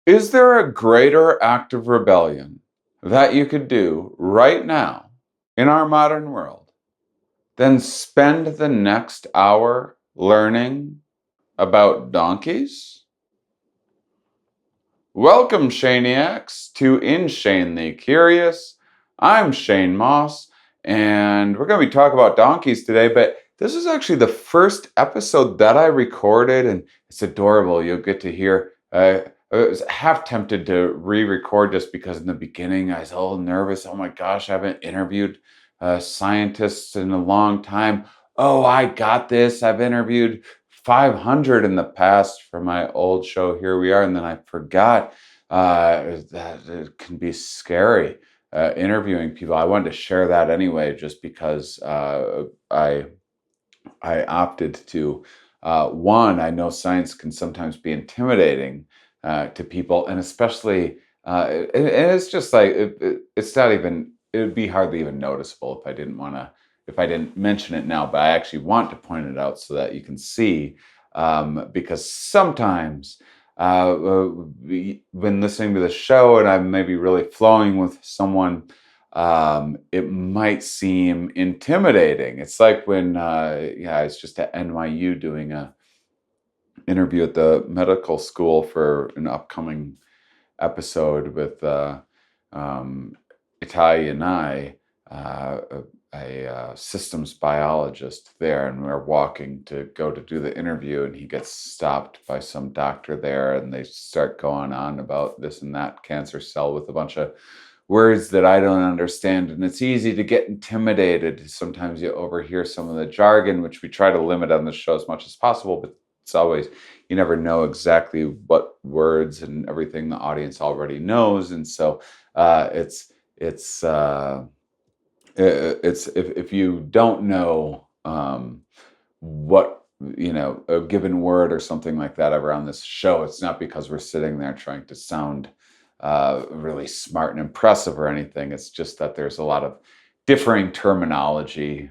Is there a greater act of rebellion that you could do right now in our modern world than spend the next hour learning about donkeys? Welcome, Shaniacs, to InShanely Curious. I'm Shane Mauss, and we're going to be talking about donkeys today, but this is actually the first episode that I recorded, and it's adorable. You'll get to hear. I was half tempted to re-record just because in the beginning I was a little nervous. Oh my gosh, I haven't interviewed scientists in a long time. Oh, I got this. I've interviewed 500 in the past for my old show, Here We Are, and then I forgot that it can be scary interviewing people. I wanted to share that anyway, just because I opted to. One, I know science can sometimes be intimidating to people, and especially, and it's just like it's not even. It would be hardly even noticeable if I didn't mention it now. But I actually want to point it out so that you can see, because sometimes. When listening to the show and I'm maybe really flowing with someone, it might seem intimidating. It's like when, I was just at NYU doing a interview at the medical school for an upcoming episode with um, Italia and uh, a systems biologist there, and we're walking to go to do the interview, and he gets stopped by some doctor there, and they start going on about this and that cancer cell with a bunch of words that I don't understand, and it's easy to get intimidated. Sometimes you overhear some of the jargon, which we try to limit on the show as much as possible, but it's always, you never know exactly what words and everything the audience already knows, and so it's if you don't know what a given word or something like that around this show, it's not because we're sitting there trying to sound really smart and impressive or anything. It's just that there's a lot of differing terminology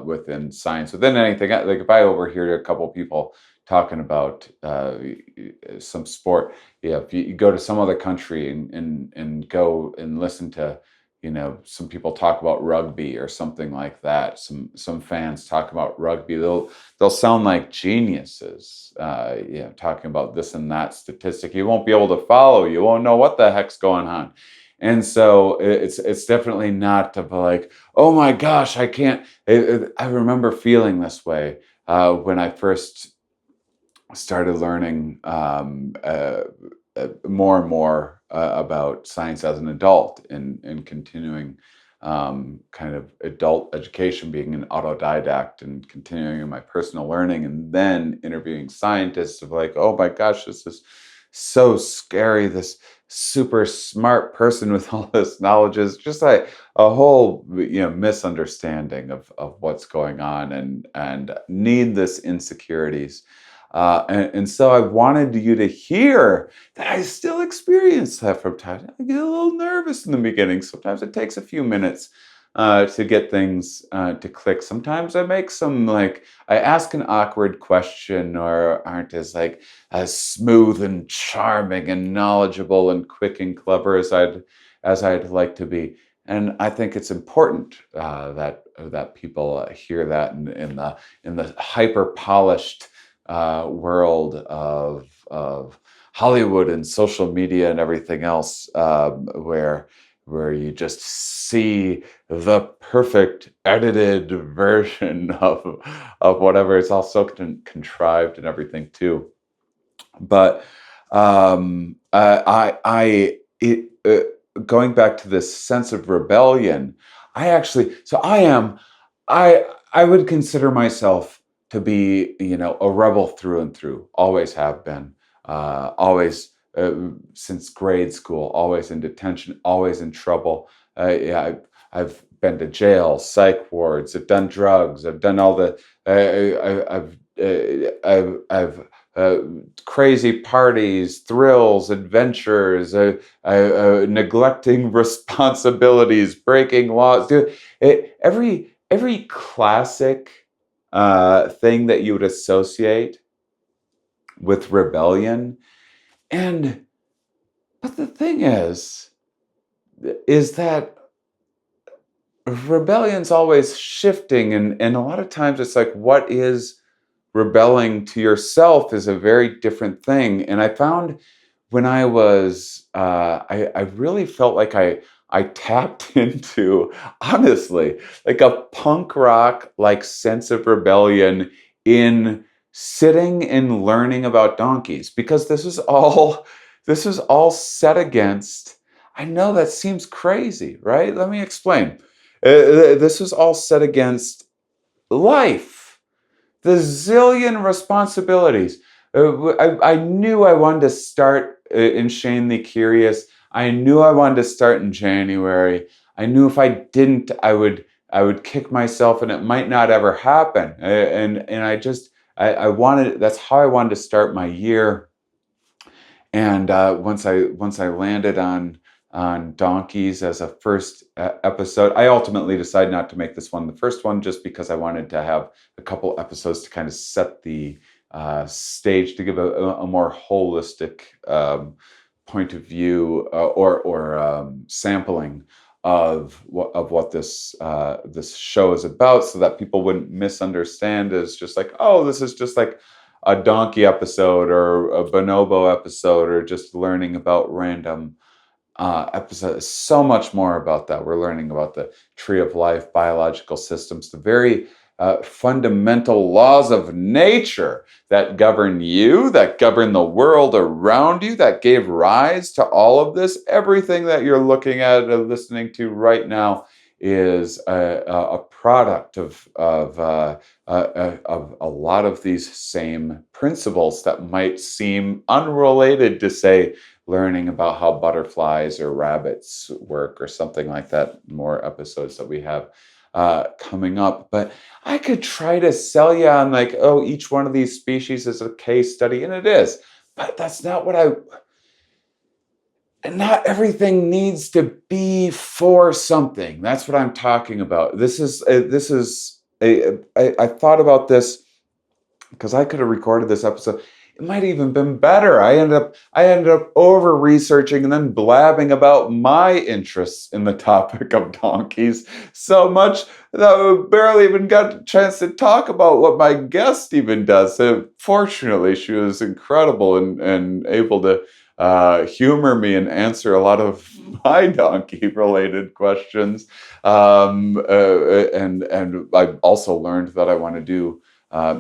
within science, within anything. Like if I overhear a couple people talking about some sport, yeah, if you go to some other country and go and listen to some people talk about rugby or something like that, some fans talk about rugby, they'll sound like geniuses, talking about this and that statistic. You won't be able to follow. You won't know what the heck's going on. And so it's definitely not of like, oh my gosh, I can't. I remember feeling this way when I first started learning more and more about science as an adult, and continuing kind of adult education, being an autodidact and continuing in my personal learning, and then interviewing scientists of like, oh my gosh, this is so scary. This super smart person with all this knowledge is just like a whole misunderstanding of what's going on, and needless insecurities. And so I wanted you to hear that I still experience that from time to time. I get a little nervous in the beginning. Sometimes it takes a few minutes to get things to click. Sometimes I ask an awkward question, or aren't as smooth and charming and knowledgeable and quick and clever as I'd like to be. And I think it's important that people hear that in the hyper polished world of Hollywood and social media and everything else, where you just see the perfect edited version of whatever. It's all so contrived and everything too. But going back to this sense of rebellion, I would consider myself to be, a rebel through and through. Always have been. Always since grade school. Always in detention. Always in trouble. Yeah, I've been to jail, psych wards. I've done drugs. I've done all the. I've crazy parties, thrills, adventures, neglecting responsibilities, breaking laws. Every classic thing that you would associate with rebellion. And But the thing is that rebellion's always shifting, and a lot of times it's like, what is rebelling to yourself is a very different thing. And I found when I was, I really felt like I tapped into, honestly, like a punk rock like sense of rebellion in sitting and learning about donkeys, because this is all set against. I know that seems crazy, right? Let me explain. This was all set against life, the zillion responsibilities. I knew I wanted to start InShanely Curious. I knew I wanted to start in January. I knew if I didn't, I would kick myself, and it might not ever happen. And I wanted. That's how I wanted to start my year. And once I landed on donkeys as a first episode, I ultimately decided not to make this one the first one, just because I wanted to have a couple episodes to kind of set the stage, to give a more holistic point of view, or sampling of what this show is about, so that people wouldn't misunderstand as just like, oh, this is just like a donkey episode or a bonobo episode, or just learning about random episodes. So much more about that. We're learning about the tree of life, biological systems, the very fundamental laws of nature that govern you, that govern the world around you, that gave rise to all of this. Everything that you're looking at and listening to right now is a product of a lot of these same principles that might seem unrelated to, say, learning about how butterflies or rabbits work or something like that. More episodes that we have coming up. But I could try to sell you on, like, oh, each one of these species is a case study, and it is. But that's not what and not everything needs to be for something. That's what I'm talking about. I thought about this because I could have recorded this episode. It might have even been better. I ended up over researching and then blabbing about my interests in the topic of donkeys so much that I barely even got a chance to talk about what my guest even does. So fortunately, she was incredible and able to humor me and answer a lot of my donkey related questions. And I also learned that I want to do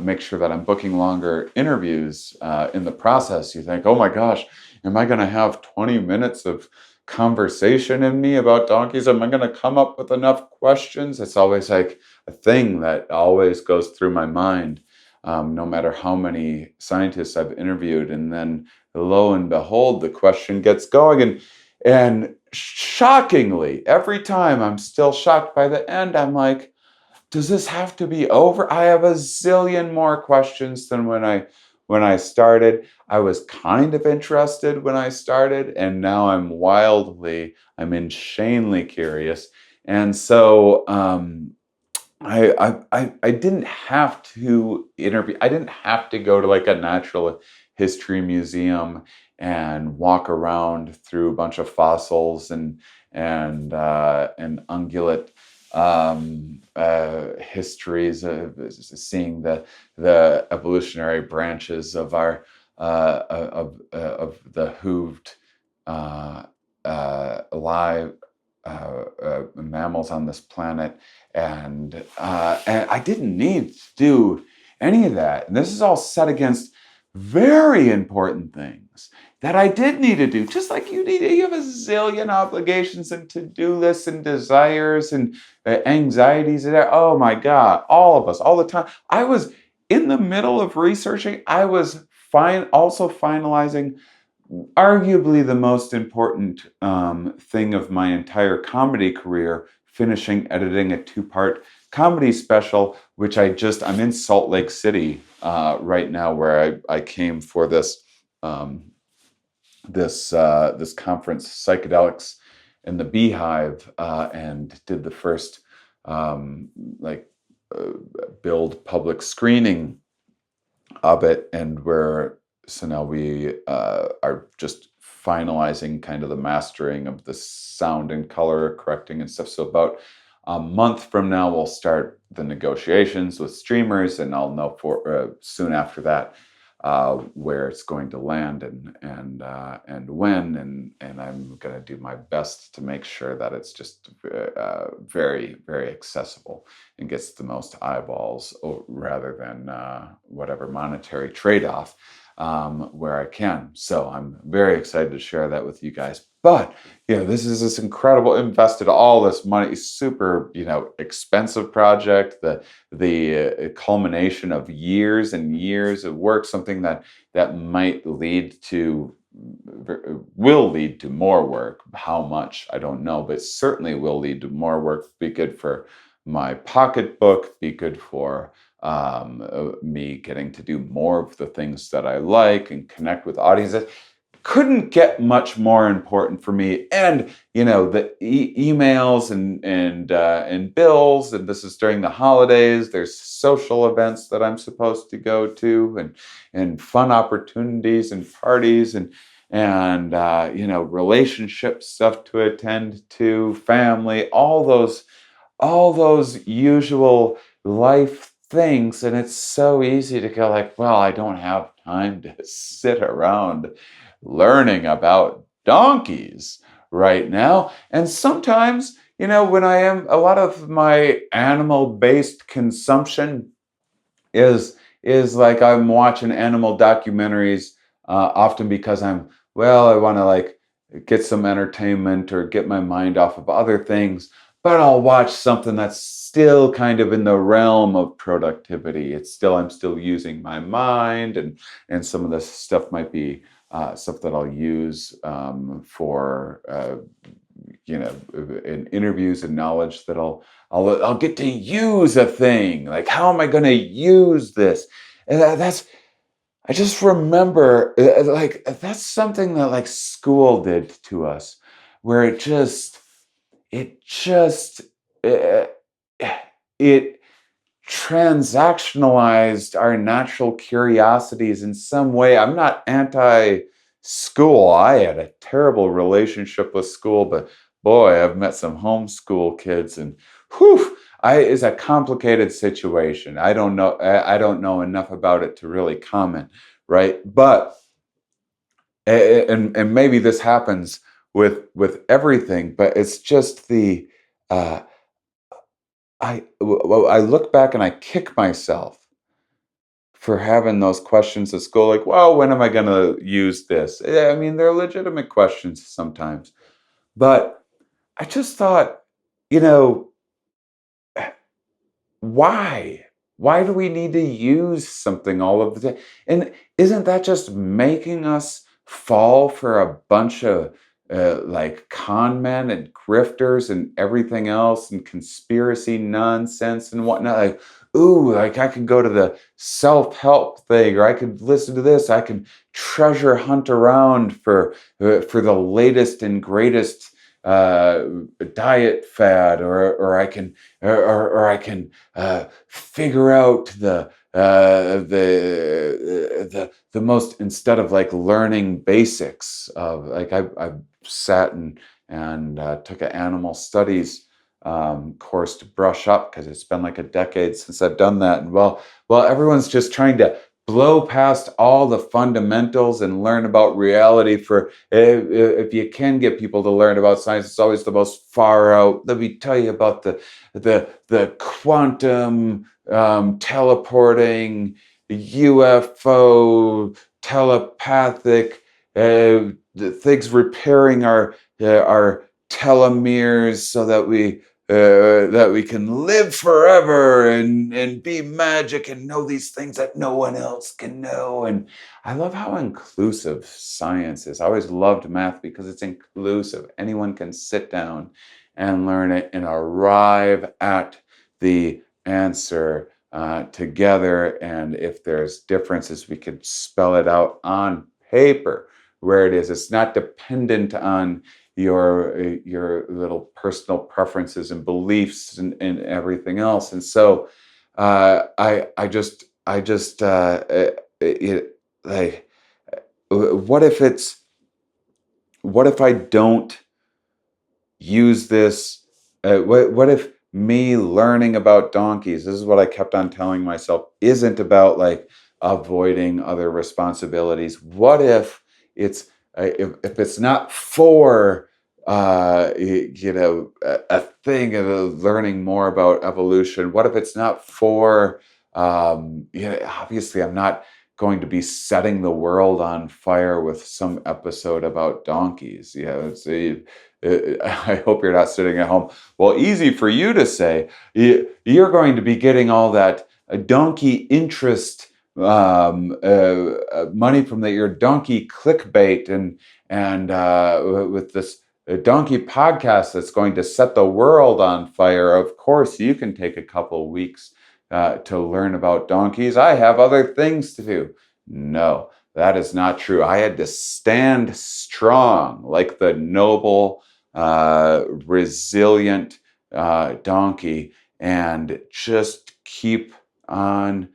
make sure that I'm booking longer interviews in the process. You think, oh my gosh, am I going to have 20 minutes of conversation in me about donkeys? Am I going to come up with enough questions? It's always like a thing that always goes through my mind, no matter how many scientists I've interviewed. And then lo and behold, the question gets going. And shockingly, every time I'm still shocked by the end. I'm like, does this have to be over? I have a zillion more questions than when I started. I was kind of interested when I started, and now I'm insanely curious. And so I didn't have to interview. I didn't have to go to like a natural history museum and walk around through a bunch of fossils and ungulate histories, seeing the evolutionary branches of our of the hooved live mammals on this planet, and I didn't need to do any of that. And this is all set against very important things that I did need to do. Just like you have a zillion obligations and to-do lists and desires and anxieties. And oh my God, all of us, all the time. I was in the middle of researching. I was also finalizing arguably the most important thing of my entire comedy career, finishing editing a 2-part comedy special, which I'm in Salt Lake City right now, where I came for this conference, Psychedelics in the Beehive, and did the first like build public screening of it, and so now we are just finalizing kind of the mastering of the sound and color correcting and stuff. So about a month from now, we'll start the negotiations with streamers, and I'll know for soon after that where it's going to land and when, and I'm going to do my best to make sure that it's just very, very accessible and gets the most eyeballs rather than whatever monetary trade-off where I can. So I'm very excited to share that with you guys. But this is this incredible, invested all this money, super expensive project. The culmination of years and years of work, something that might will lead to more work. How much, I don't know, but certainly will lead to more work. Be good for my pocketbook, be good for me getting to do more of the things that I like and connect with audiences. Couldn't get much more important for me. And the emails and bills, and this is during the holidays. There's social events that I'm supposed to go to, and fun opportunities and parties, and relationship stuff to attend to, family, all those usual life things. And it's so easy to go like, well, I don't have time to sit around learning about donkeys right now. And sometimes, when I am, a lot of my animal-based consumption is like I'm watching animal documentaries often because I want to like get some entertainment or get my mind off of other things, but I'll watch something that's still kind of in the realm of productivity. I'm still using my mind, and some of this stuff might be stuff that I'll use for in interviews and knowledge that I'll get to use a thing. Like, how am I going to use this? And I just remember like that's something that like school did to us, where uh, it transactionalized our natural curiosities in some way. I'm not anti-school. I had a terrible relationship with school, but boy, I've met some homeschool kids, and whew, it's a complicated situation. I don't know. I don't know enough about it to really comment, right? But and maybe this happens with everything, but it's just uh, I look back and I kick myself for having those questions at school, like, well, when am I going to use this? I mean, they're legitimate questions sometimes, but I just thought, you know, why? Why do we need to use something all of the time? And isn't that just making us fall for a bunch of like con men and grifters and everything else and conspiracy nonsense and whatnot? Like, ooh, like I could go to the self-help thing, or I could listen to this. I can treasure hunt around for the latest and greatest uh, diet fad, or I can figure out the most, instead of like learning basics of like I sat and took an animal studies course to brush up, because it's been like a decade since I've done that. And well, everyone's just trying to blow past all the fundamentals and learn about reality. For if you can get people to learn about science, it's always the most far out. Let me tell you about the quantum teleporting UFO telepathic the things repairing our telomeres so that we can live forever and be magic and know these things that no one else can know. And I love how inclusive science is. I always loved math because it's inclusive. Anyone can sit down and learn it and arrive at the answer together. And if there's differences, we could spell it out on paper where it is. It's not dependent on your little personal preferences and beliefs and everything else. And so I just it, like what if it's what if I don't use this? What if me learning about donkeys, this is what I kept on telling myself, isn't about like avoiding other responsibilities? What if it's if it's not for a thing of learning more about evolution? What if it's not for obviously I'm not going to be setting the world on fire with some episode about donkeys. I hope you're not sitting at home. Well, easy for you to say. You're going to be getting all that donkey interest money from your donkey clickbait and with this donkey podcast that's going to set the world on fire. Of course, you can take a couple weeks to learn about donkeys. I have other things to do. No, that is not true. I had to stand strong like the noble, resilient donkey and just keep on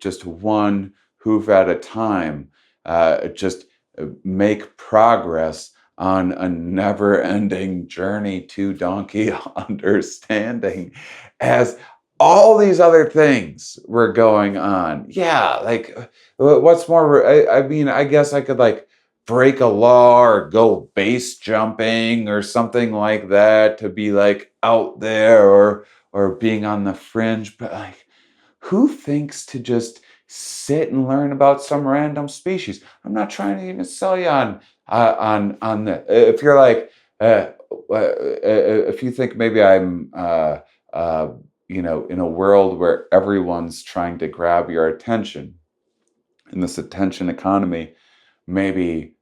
just one hoof at a time, just make progress on a never-ending journey to donkey understanding as all these other things were going on. Yeah, like what's more? I mean, I guess I could like break a law or go base jumping or something like that to be like out there or being on the fringe, but like who thinks to just sit and learn about some random species? I'm not trying to even sell you on the. If you're like, if you think maybe I'm, in a world where everyone's trying to grab your attention in this attention economy, maybe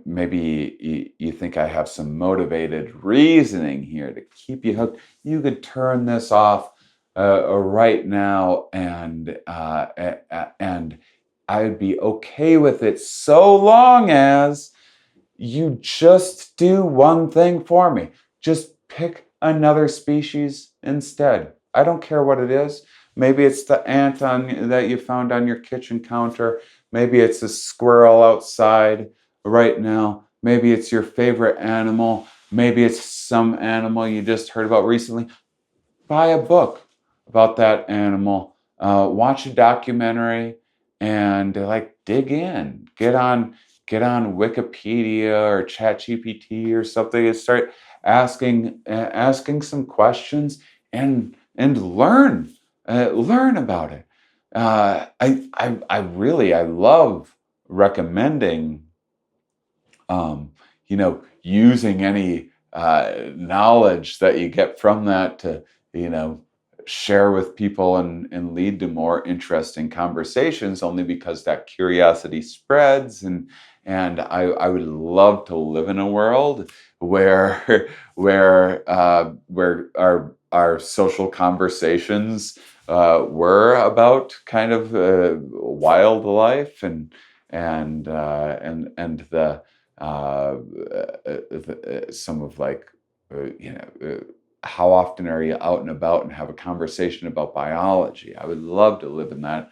maybe you think I have some motivated reasoning here to keep you hooked. You could turn this off right now, and I'd be okay with it so long as you just do one thing for me. Just pick another species instead. I don't care what it is. Maybe it's the ant that you found on your kitchen counter. Maybe it's a squirrel outside right now. Maybe it's your favorite animal. Maybe it's some animal you just heard about recently. Buy a book about that animal. Watch a documentary and like dig in. Get on Wikipedia or ChatGPT or something and start asking some questions and learn about it. I love recommending using any knowledge that you get from that to you know share with people and lead to more interesting conversations, only because that curiosity spreads. And I would love to live in a world where where our social conversations were about kind of wildlife and the some of like how often are you out and about and have a conversation about biology? I would love to live in that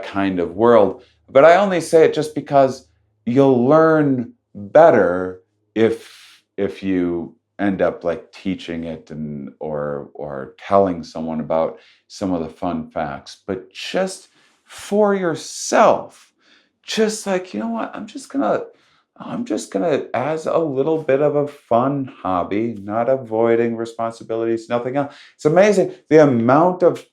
kind of world, but I only say it just because you'll learn better if you end up like teaching it and or telling someone about some of the fun facts, but just for yourself, just like, you know what, I'm just gonna, as a little bit of a fun hobby, not avoiding responsibilities, nothing else. It's amazing the amount of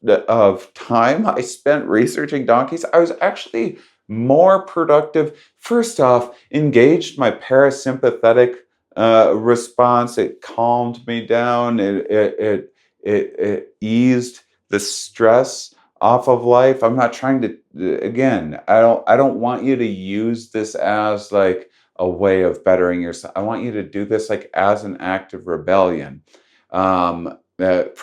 time I spent researching donkeys. I was actually more productive. First off, engaged my parasympathetic response. It calmed me down. It eased the stress off of life. I'm not trying to. Again, I don't want you to use this as like a way of bettering yourself. I want you to do this like as an act of rebellion, from the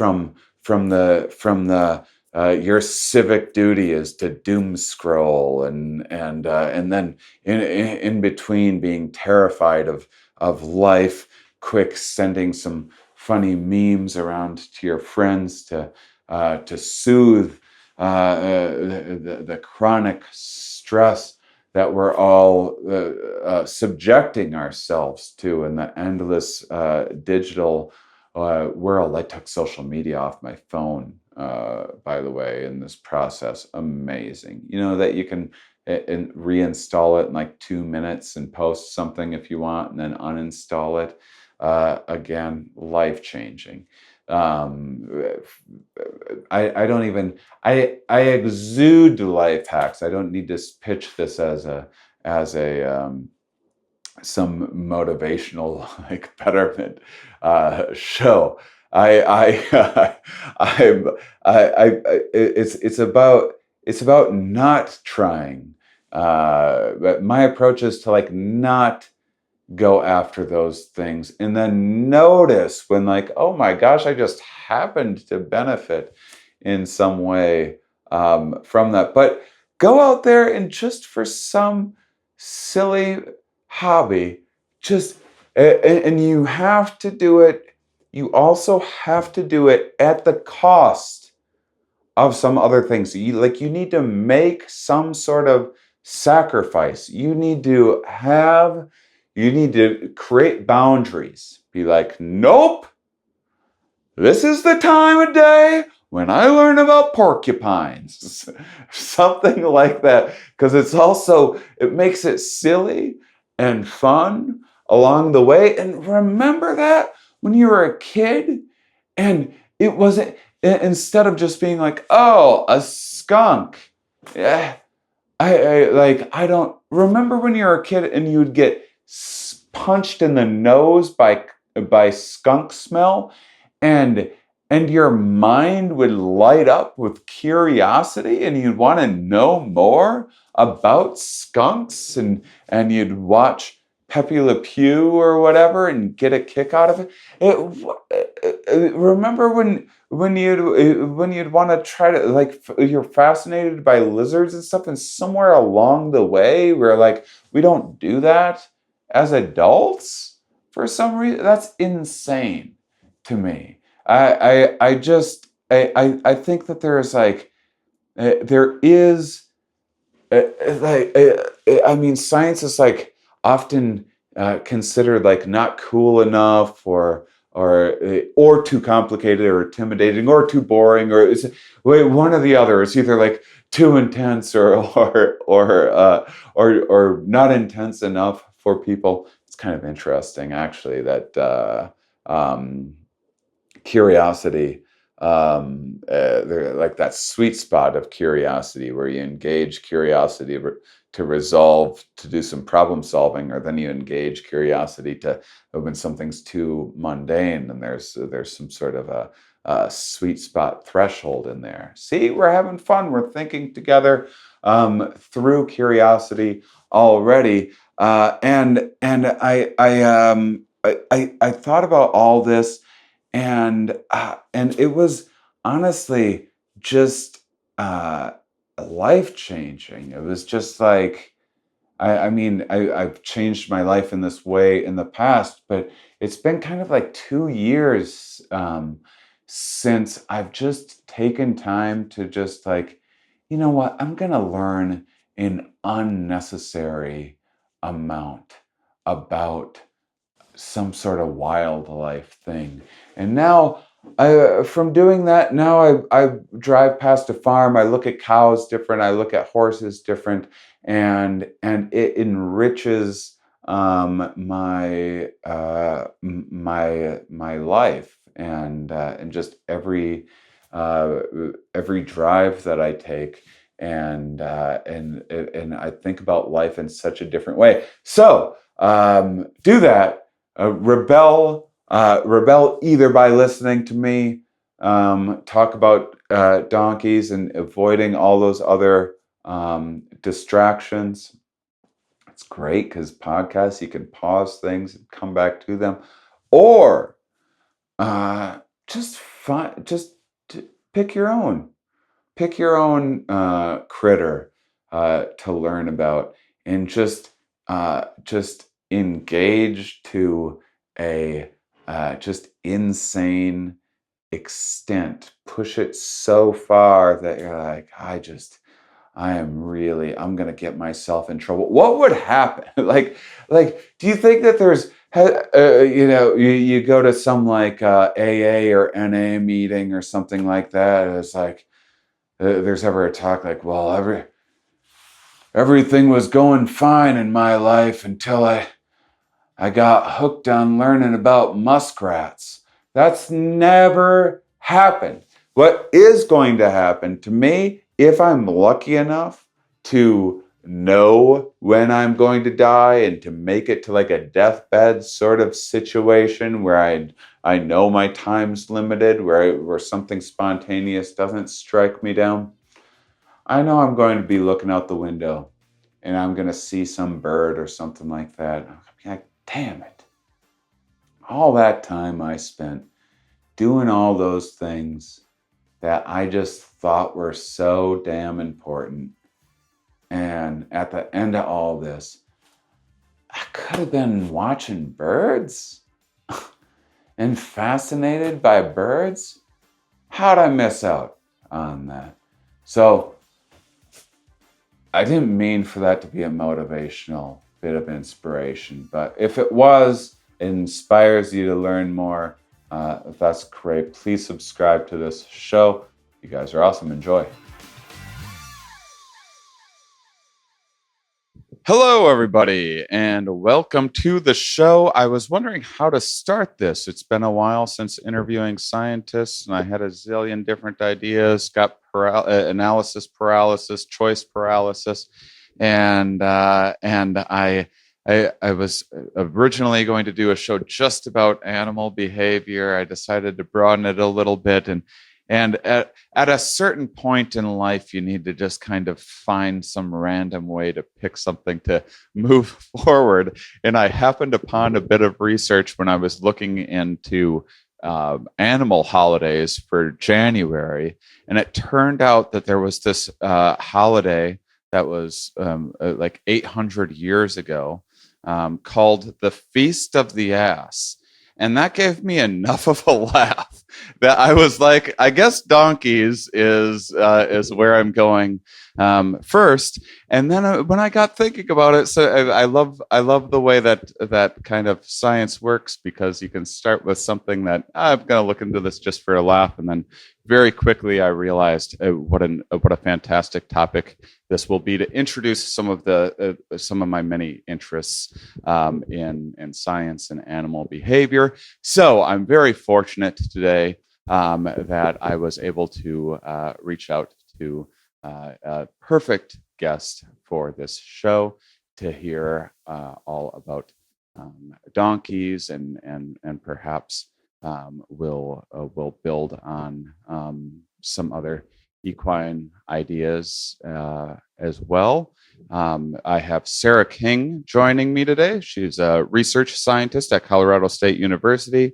your civic duty is to doom scroll and then in between being terrified of life, quick sending some funny memes around to your friends to soothe the chronic stress that we're all subjecting ourselves to in the endless digital world. I took social media off my phone, by the way, in this process. Amazing. You know that you can reinstall it in like 2 minutes and post something if you want, and then uninstall it. Again, life changing. Um, I don't even I exude life hacks. I don't need to pitch this as a some motivational like betterment show. I I'm it's about not trying. But my approach is to like not go after those things and then notice when like, oh my gosh, I just happened to benefit in some way from that. But go out there and just for some silly hobby, just and you have to do it. You also have to do it at the cost of some other things. You need to make some sort of sacrifice. You need to create boundaries. Be like, nope, this is the time of day when I learn about porcupines. Something like that. Because it makes it silly and fun along the way. And remember that when you were a kid and it wasn't, instead of just being like, oh, a skunk. Yeah. I don't remember when you were a kid and you'd get punched in the nose by skunk smell, and your mind would light up with curiosity and you'd want to know more about skunks, and you'd watch Pepe Le Pew or whatever and get a kick out of it. Remember when you'd want to try to like you're fascinated by lizards and stuff, and somewhere along the way we're like, we don't do that as adults for some reason. That's insane to me. I think that there's like there is like I mean, science is like often considered like not cool enough, or too complicated or intimidating or too boring, or it's one or the other. It's either like too intense or not intense enough for people. It's kind of interesting actually that curiosity, like that sweet spot of curiosity where you engage curiosity to resolve, to do some problem solving, or then you engage curiosity to when something's too mundane, and there's some sort of a sweet spot threshold in there. See, we're having fun. We're thinking together through curiosity already, and I thought about all this, and it was honestly just life changing. It was just like, I mean, I've changed my life in this way in the past, but it's been kind of like 2 years since I've just taken time to just like, you know what, I'm gonna learn an unnecessary amount about some sort of wildlife thing. And now, from doing that, now I drive past a farm. I look at cows different. I look at horses different, and it enriches my life, and just every drive that I take. And I think about life in such a different way. So do that. Rebel either by listening to me talk about donkeys and avoiding all those other distractions. It's great because podcasts, you can pause things and come back to them, or just pick your own critter to learn about, and just engage to a just insane extent. Push it so far that you're like, I'm going to get myself in trouble. What would happen? Do you think that you go to some like AA or NA meeting or something like that? And it's like, there's ever a talk like, well, everything was going fine in my life until I got hooked on learning about muskrats. That's never happened. What is going to happen to me, if I'm lucky enough to know when I'm going to die and to make it to like a deathbed sort of situation where I know my time's limited, where something spontaneous doesn't strike me down, I know I'm going to be looking out the window and I'm going to see some bird or something like that. I'm like, damn it. All that time I spent doing all those things that I just thought were so damn important. And at the end of all this, I could have been watching birds and fascinated by birds. How'd I miss out on that? So I didn't mean for that to be a motivational bit of inspiration, but if it was, it inspires you to learn more, that's great. Please subscribe to this show. You guys are awesome. Enjoy. Hello, everybody, and welcome to the show. I was wondering how to start this. It's been a while since interviewing scientists, and I had a zillion different ideas, got analysis paralysis, choice paralysis, and I was originally going to do a show just about animal behavior. I decided to broaden it a little bit, and at a certain point in life, you need to just kind of find some random way to pick something to move forward. And I happened upon a bit of research when I was looking into animal holidays for January. And it turned out that there was this holiday that was like 800 years ago called the Feast of the Ass. And that gave me enough of a laugh that I was like, I guess donkeys is where I'm going first. And then when I got thinking about it, so I love the way that kind of science works, because you can start with something that I'm going to look into this just for a laugh, and then very quickly I realized what a fantastic topic this will be to introduce some of my many interests in science and animal behavior. So I'm very fortunate today that I was able to reach out to a perfect guest for this show to hear all about donkeys and perhaps we'll build on some other equine ideas as well. I have Sarah King joining me today. She's a research scientist at Colorado State University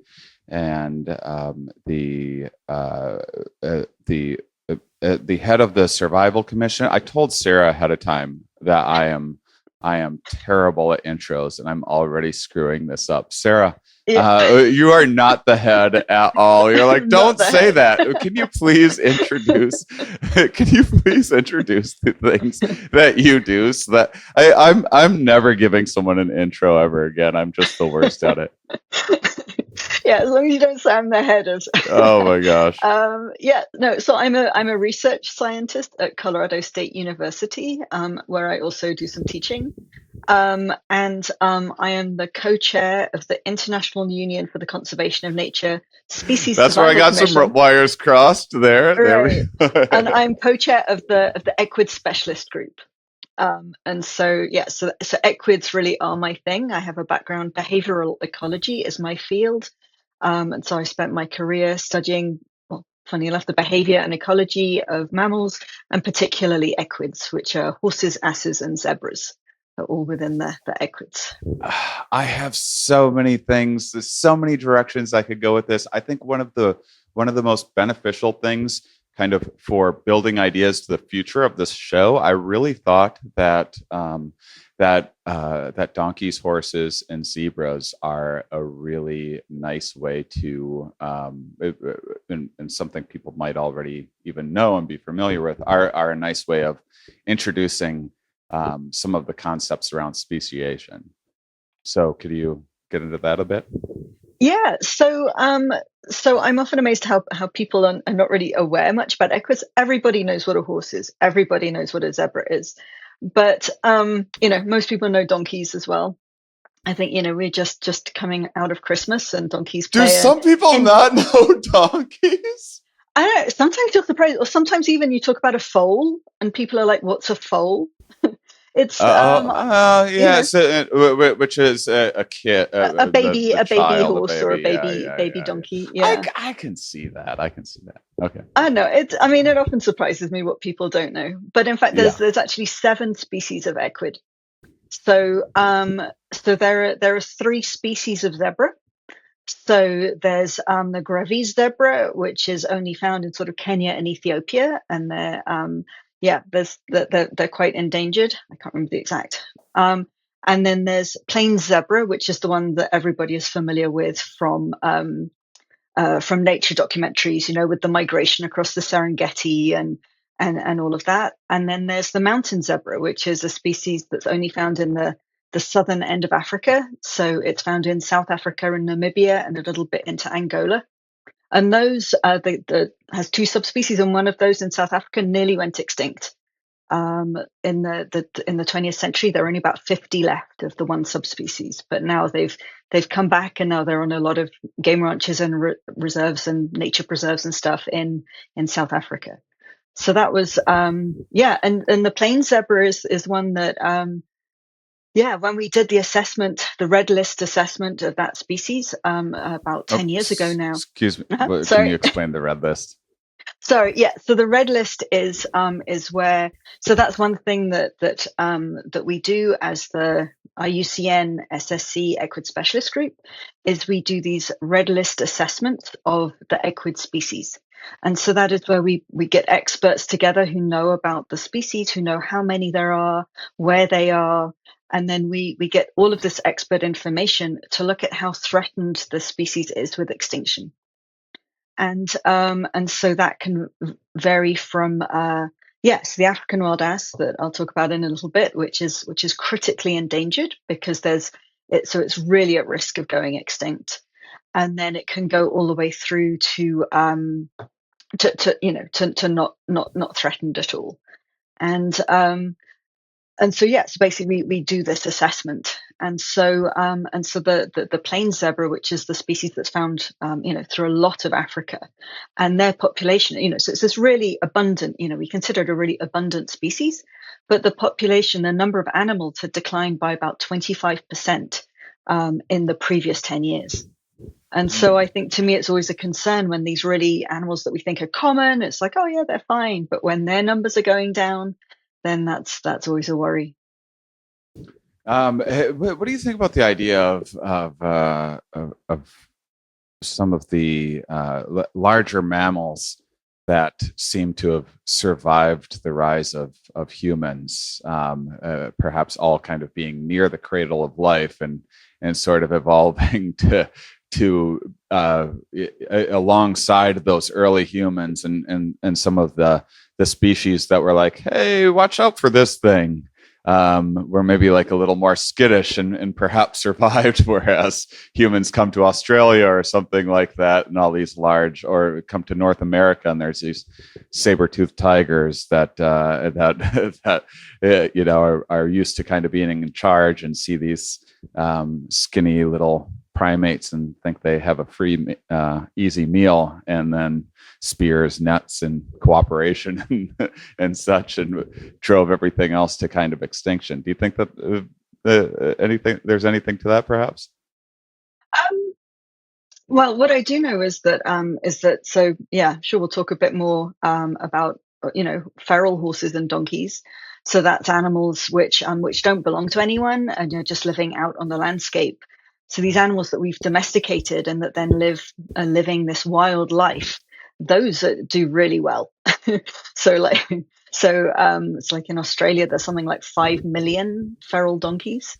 and the head of the Survival Commission. I told Sarah ahead of time that I am terrible at intros, and I'm already screwing this up. Sarah, you are not the head at all. You're like, don't say that. Can you please introduce? Can you please introduce the things that you do, so that I'm never giving someone an intro ever again. I'm just the worst at it. Yeah, as long as you don't say I'm the head of. Oh my gosh. So I'm a research scientist at Colorado State University, where I also do some teaching. I am the co-chair of the International Union for the Conservation of Nature Species. That's where I got some wires crossed there. Right. And I'm co-chair of the Equid Specialist Group. So equids really are my thing. I have a background, behavioral ecology is my field. And so I spent my career studying, well, funny enough, the behavior and ecology of mammals, and particularly equids, which are horses, asses, and zebras, are all within the equids. I have so many things. There's so many directions I could go with this. I think one of the most beneficial things kind of for building ideas to the future of this show, I really thought that that donkeys, horses, and zebras are a really nice way to, and something people might already even know and be familiar with, are a nice way of introducing some of the concepts around speciation. So, could you get into that a bit? Yeah, so I'm often amazed how people are not really aware much about equids. Everybody knows what a horse is. Everybody knows what a zebra is, but most people know donkeys as well. I think we're just coming out of Christmas, and donkeys Do play a some people in. not know donkeys? I don't know. Sometimes you're surprised, or sometimes even you talk about a foal, and people are like, "What's a foal?" It's you know Yes, which is a kid, a baby, the a baby child, a horse or a baby. Yeah, baby yeah. donkey. Yeah. I can see that. I can see that. Okay. I know it. I mean, it often surprises me what people don't know. But in fact, Yeah. there's actually 7 species of equid. So so there are 3 species of zebra. So there's the Grevy's zebra, which is only found in sort of Kenya and Ethiopia, and they're quite endangered. I can't remember the exact. And then there's plains zebra, which is the one that everybody is familiar with from nature documentaries, with the migration across the Serengeti and all of that. And then there's the mountain zebra, which is a species that's only found in the southern end of Africa. So it's found in South Africa and Namibia and a little bit into Angola. And those has 2 subspecies, and one of those in South Africa nearly went extinct. In the 20th century, there are only about 50 left of the one subspecies, but now they've come back, and now they're on a lot of game ranches and reserves and nature preserves and stuff in South Africa. So that was and the plain zebra is one that when we did the assessment, the red list assessment of that species about 10 years ago now. Excuse me. Can you Sorry. explain the red list? So yeah, so the red list is where, so that's one thing that we do as the IUCN SSC Equid Specialist Group, is we do these red list assessments of the equid species. And so that is where we get experts together who know about the species, who know how many there are, where they are, and then we get all of this expert information to look at how threatened the species is with extinction. And so that can vary from the African wild ass that I'll talk about in a little bit, which is critically endangered because it's really at risk of going extinct. And then it can go all the way through to not threatened at all. And so so basically we do this assessment. And so the plain zebra, which is the species that's found through a lot of Africa, and their population, so it's this really abundant, we consider it a really abundant species, but the number of animals had declined by about 25% in the previous 10 years. And so I think, to me, it's always a concern when these really animals that we think are common, it's like, oh yeah, they're fine, but when their numbers are going down, then that's always a worry. What do you think about the idea of some of the larger mammals that seem to have survived the rise of humans, perhaps all kind of being near the cradle of life and sort of evolving to alongside those early humans and some of the species that were like, hey, watch out for this thing. Were maybe like a little more skittish and perhaps survived, whereas humans come to Australia or something like that, and all these large, or come to North America, and there's these saber-toothed tigers that are used to kind of being in charge and see these skinny little primates and think they have a free, easy meal, and then spears, nets, and cooperation and such, and drove everything else to kind of extinction. Do you think that there's anything to that, perhaps? Um, well, what I do know is that so yeah, sure, we'll talk a bit more about feral horses and donkeys. So that's animals which don't belong to anyone and are just living out on the landscape. So these animals that we've domesticated and that then living this wild life, those do really well. So like So it's like in Australia, there's something like 5 million feral donkeys,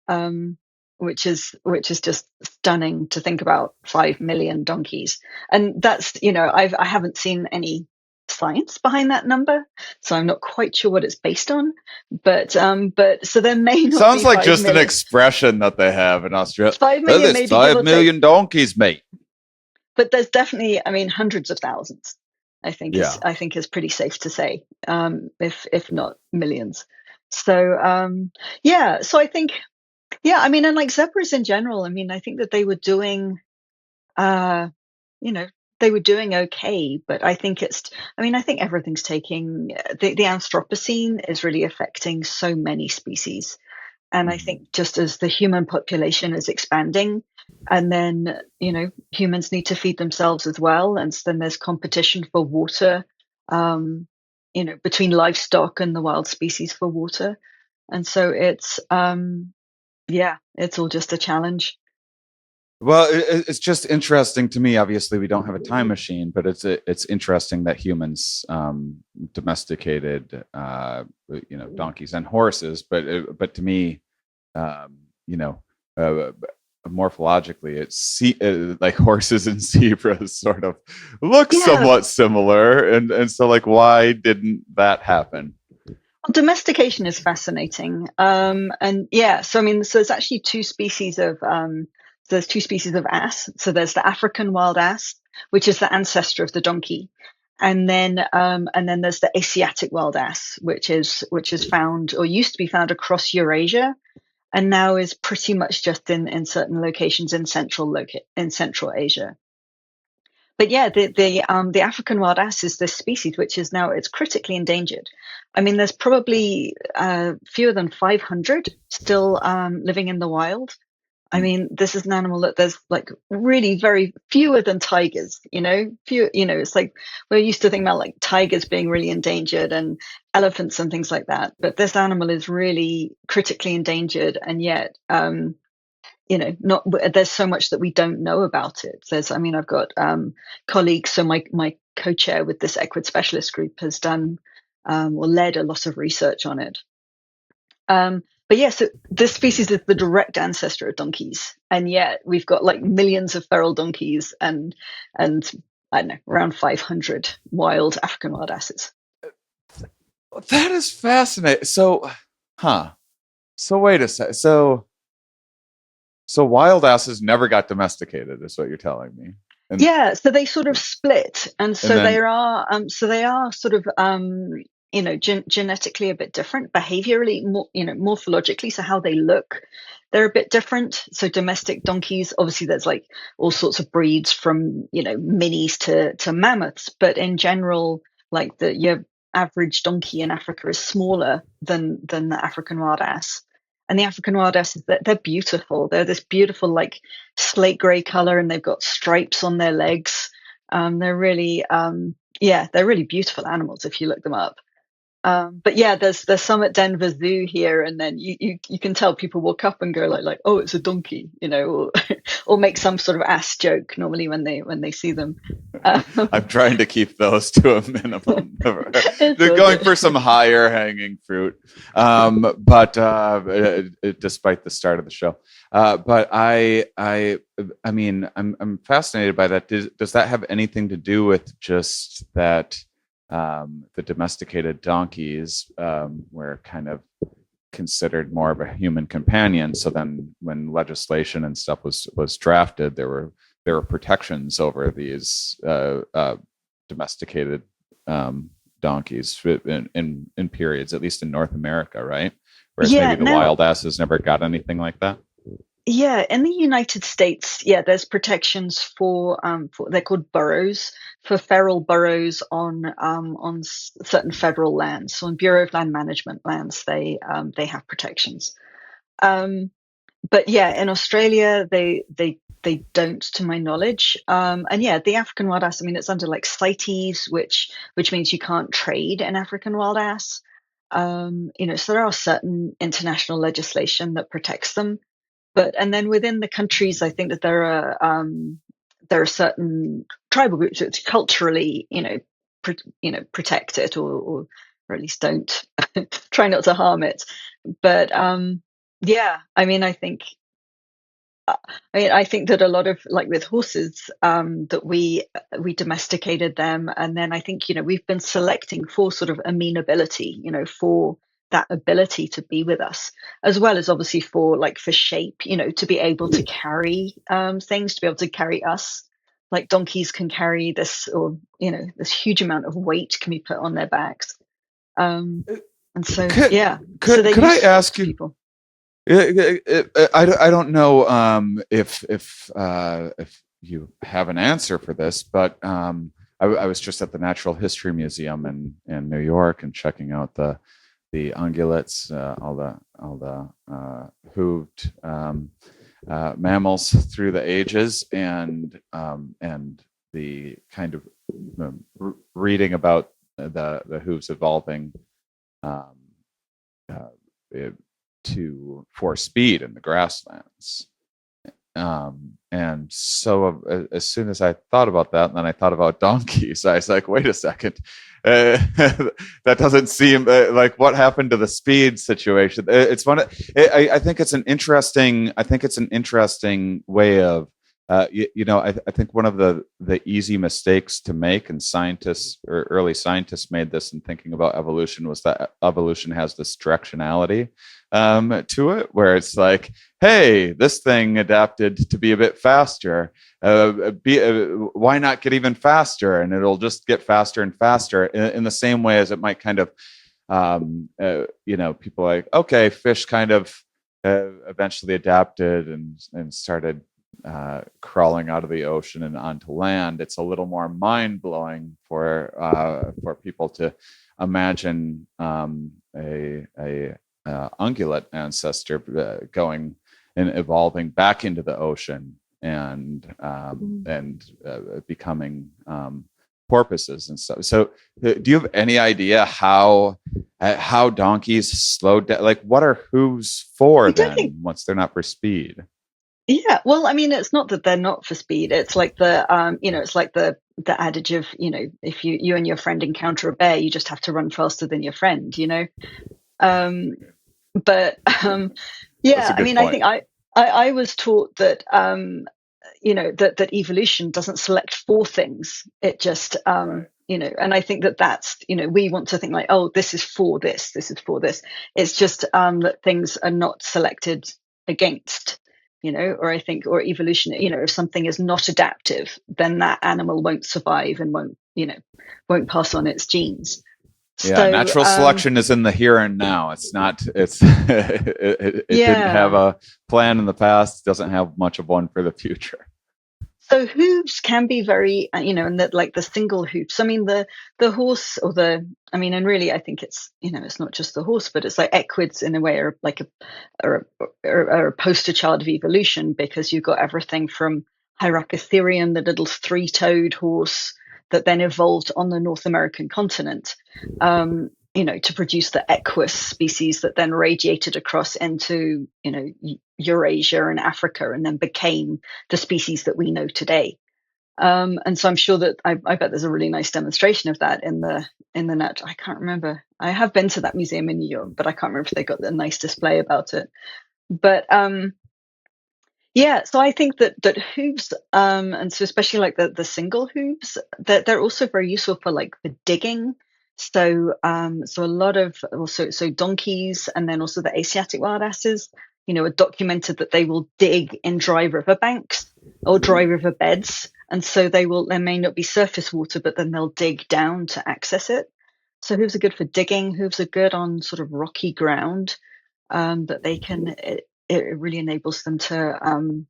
um, which is just stunning to think about. 5 million donkeys, and that's, I haven't seen any science behind that number, so I'm not quite sure what it's based on. But so there may not Sounds be like five just an million. expression that they have in Australia. Five Oh, million, there's maybe, give five or take. million donkeys, mate. But there's definitely, I mean, hundreds of thousands. I think is Yeah. I think is pretty safe to say, if not millions. So yeah, so I think, yeah, I mean, and like zebras in general, I mean, I think that they were doing, uh, you know, they were doing okay, but I think everything's taking the Anthropocene is really affecting so many species. And I Mhm. think just as the human population is expanding, and then, humans need to feed themselves as well. And so then there's competition for water, um, between livestock and the wild species for water. And so yeah, it's all just a challenge. Well, it's just interesting to me. Obviously, we don't have a time machine, but it's interesting that humans domesticated, donkeys and horses. But to me, um, you know, uh, morphologically, like horses and zebras sort of look Yeah, somewhat similar, and so like, why didn't that happen? domestication is fascinating. And yeah, so I mean, so there's actually there's two species of ass. So there's the African wild ass, which is the ancestor of the donkey. And then there's the Asiatic wild ass, which is found, or used to be found, across Eurasia, and now is pretty much just in certain locations in Central Asia. But yeah, the African wild ass is this species which is now, it's critically endangered. I mean, there's probably fewer than 500 still living in the wild. I mean, this is an animal that there's like really very fewer than tigers. It's like we're used to thinking about like tigers being really endangered and elephants and things like that. But this animal is really critically endangered, and yet not there's so much that we don't know about it. I mean, I've got colleagues. So my co-chair with this Equid Specialist Group has done, or led, a lot of research on it. But yeah, so this species is the direct ancestor of donkeys, and yet we've got like millions of feral donkeys, and I don't know, around 500 wild African wild asses. That is fascinating. So, huh? So wait a sec. So wild asses never got domesticated, is what you're telling me. And Yeah, so they sort of split, and and so then they are sort of genetically a bit different, behaviorally, morphologically, so how they look, they're a bit different. So domestic donkeys, obviously, there's like all sorts of breeds from minis to mammoths, but in general, like your average donkey in Africa is smaller than the African wild ass. And the African wild asses, they're beautiful. They're this beautiful, like, slate gray color, and they've got stripes on their legs. They're really, yeah, they're really beautiful animals if you look them up. But yeah, there's some at Denver Zoo here, and then you can tell people walk up and go like, oh, it's a donkey, or or make some sort of ass joke normally when they see them. I'm trying to keep those to a minimum. It's They're all going good. for some higher hanging fruit, but despite the start of the show, but I mean, I'm fascinated by that. Does that have anything to do with just that the domesticated donkeys were kind of considered more of a human companion? So then, when legislation and stuff was drafted, there were protections over these domesticated donkeys in periods, at least in North America, right? Whereas maybe Yeah, the now, wild asses never got anything like that. yeah, in the United States, yeah, there's protections for they're called burros, for feral burros on certain federal lands. So on Bureau of Land Management lands, they have protections. Um, but yeah, in Australia, they don't, to my knowledge. And yeah, the African wild ass, I mean, it's under like CITES, which means you can't trade an African wild ass. So there are certain international legislation that protects them. But and then within the countries, I think that there are certain tribal groups that culturally, protect it, or or at least don't try not to harm it. But yeah, I mean, I think that a lot of, like with horses, that we domesticated them, and then I think, we've been selecting for sort of amenability, for that ability to be with us, as well as obviously for shape, to be able to carry things, to be able to carry us. Like donkeys can carry this, or this huge amount of weight can be put on their backs, and so Could yeah, so they're could I useful ask to you? people. I don't know if you have an answer for this, but I was just at the Natural History Museum in New York and checking out the ungulates, all the hooved mammals through the ages, and the kind of reading about the hooves evolving um, uh, for speed in the grasslands. And so as soon as I thought about that, and then I thought about donkeys, I was like, wait a second. That doesn't seem like what happened to the speed situation. It's one. I think it's an interesting. I think it's an interesting way of. I think one of the easy mistakes to make, and scientists or early scientists made this in thinking about evolution, was that evolution has this directionality to it, where it's like, hey, this thing adapted to be a bit faster. Why not get even faster? And it'll just get faster and faster in the same way as it might kind of, people like, okay, fish kind of eventually adapted and started crawling out of the ocean and onto land. It's a little more mind blowing for people to imagine a ungulate ancestor going and evolving back into the ocean and becoming porpoises and stuff. So, do you have any idea how donkeys slowed down? Like, what are hooves for I don't then? think. Once they're not for speed? Yeah, well, I mean, it's not that they're not for speed. It's like it's like the adage of, if you and your friend encounter a bear, you just have to run faster than your friend. Um, but That's a yeah, I good mean, I point. think I was taught that that evolution doesn't select for things. It just Right. and I think that's we want to think like, oh, this is for this, this is for this. It's just that things are not selected against. Or I think, or evolution, if something is not adaptive, then that animal won't survive and won't pass on its genes. Yeah, So natural selection is in the here and now. It's not. It's it didn't have yeah. a plan in the past. Doesn't have much of one for the future. So hooves can be very, and that, like the single hooves. I mean, the horse, or I mean, and really, I think it's not just the horse, but it's like equids in a way, are like are a poster child of evolution, because you've got everything from Hyracotherium, the little three-toed horse that then evolved on the North American continent. To produce the equus species that then radiated across into, Eurasia and Africa, and then became the species that we know today. And so I'm sure that I bet there's a really nice demonstration of that in the net. I can't remember. I have been to that museum in New York, but I can't remember if they got a nice display about it. But yeah, so I think that hooves, and so especially like the single hooves, that they're also very useful for like the digging. So a lot of also, so donkeys, and then also the Asiatic wild asses, are documented that they will dig in dry river banks or dry river beds, and so there may not be surface water, but then they'll dig down to access it. So hooves are good for digging. Hooves are good on sort of rocky ground, that they can. It really enables them to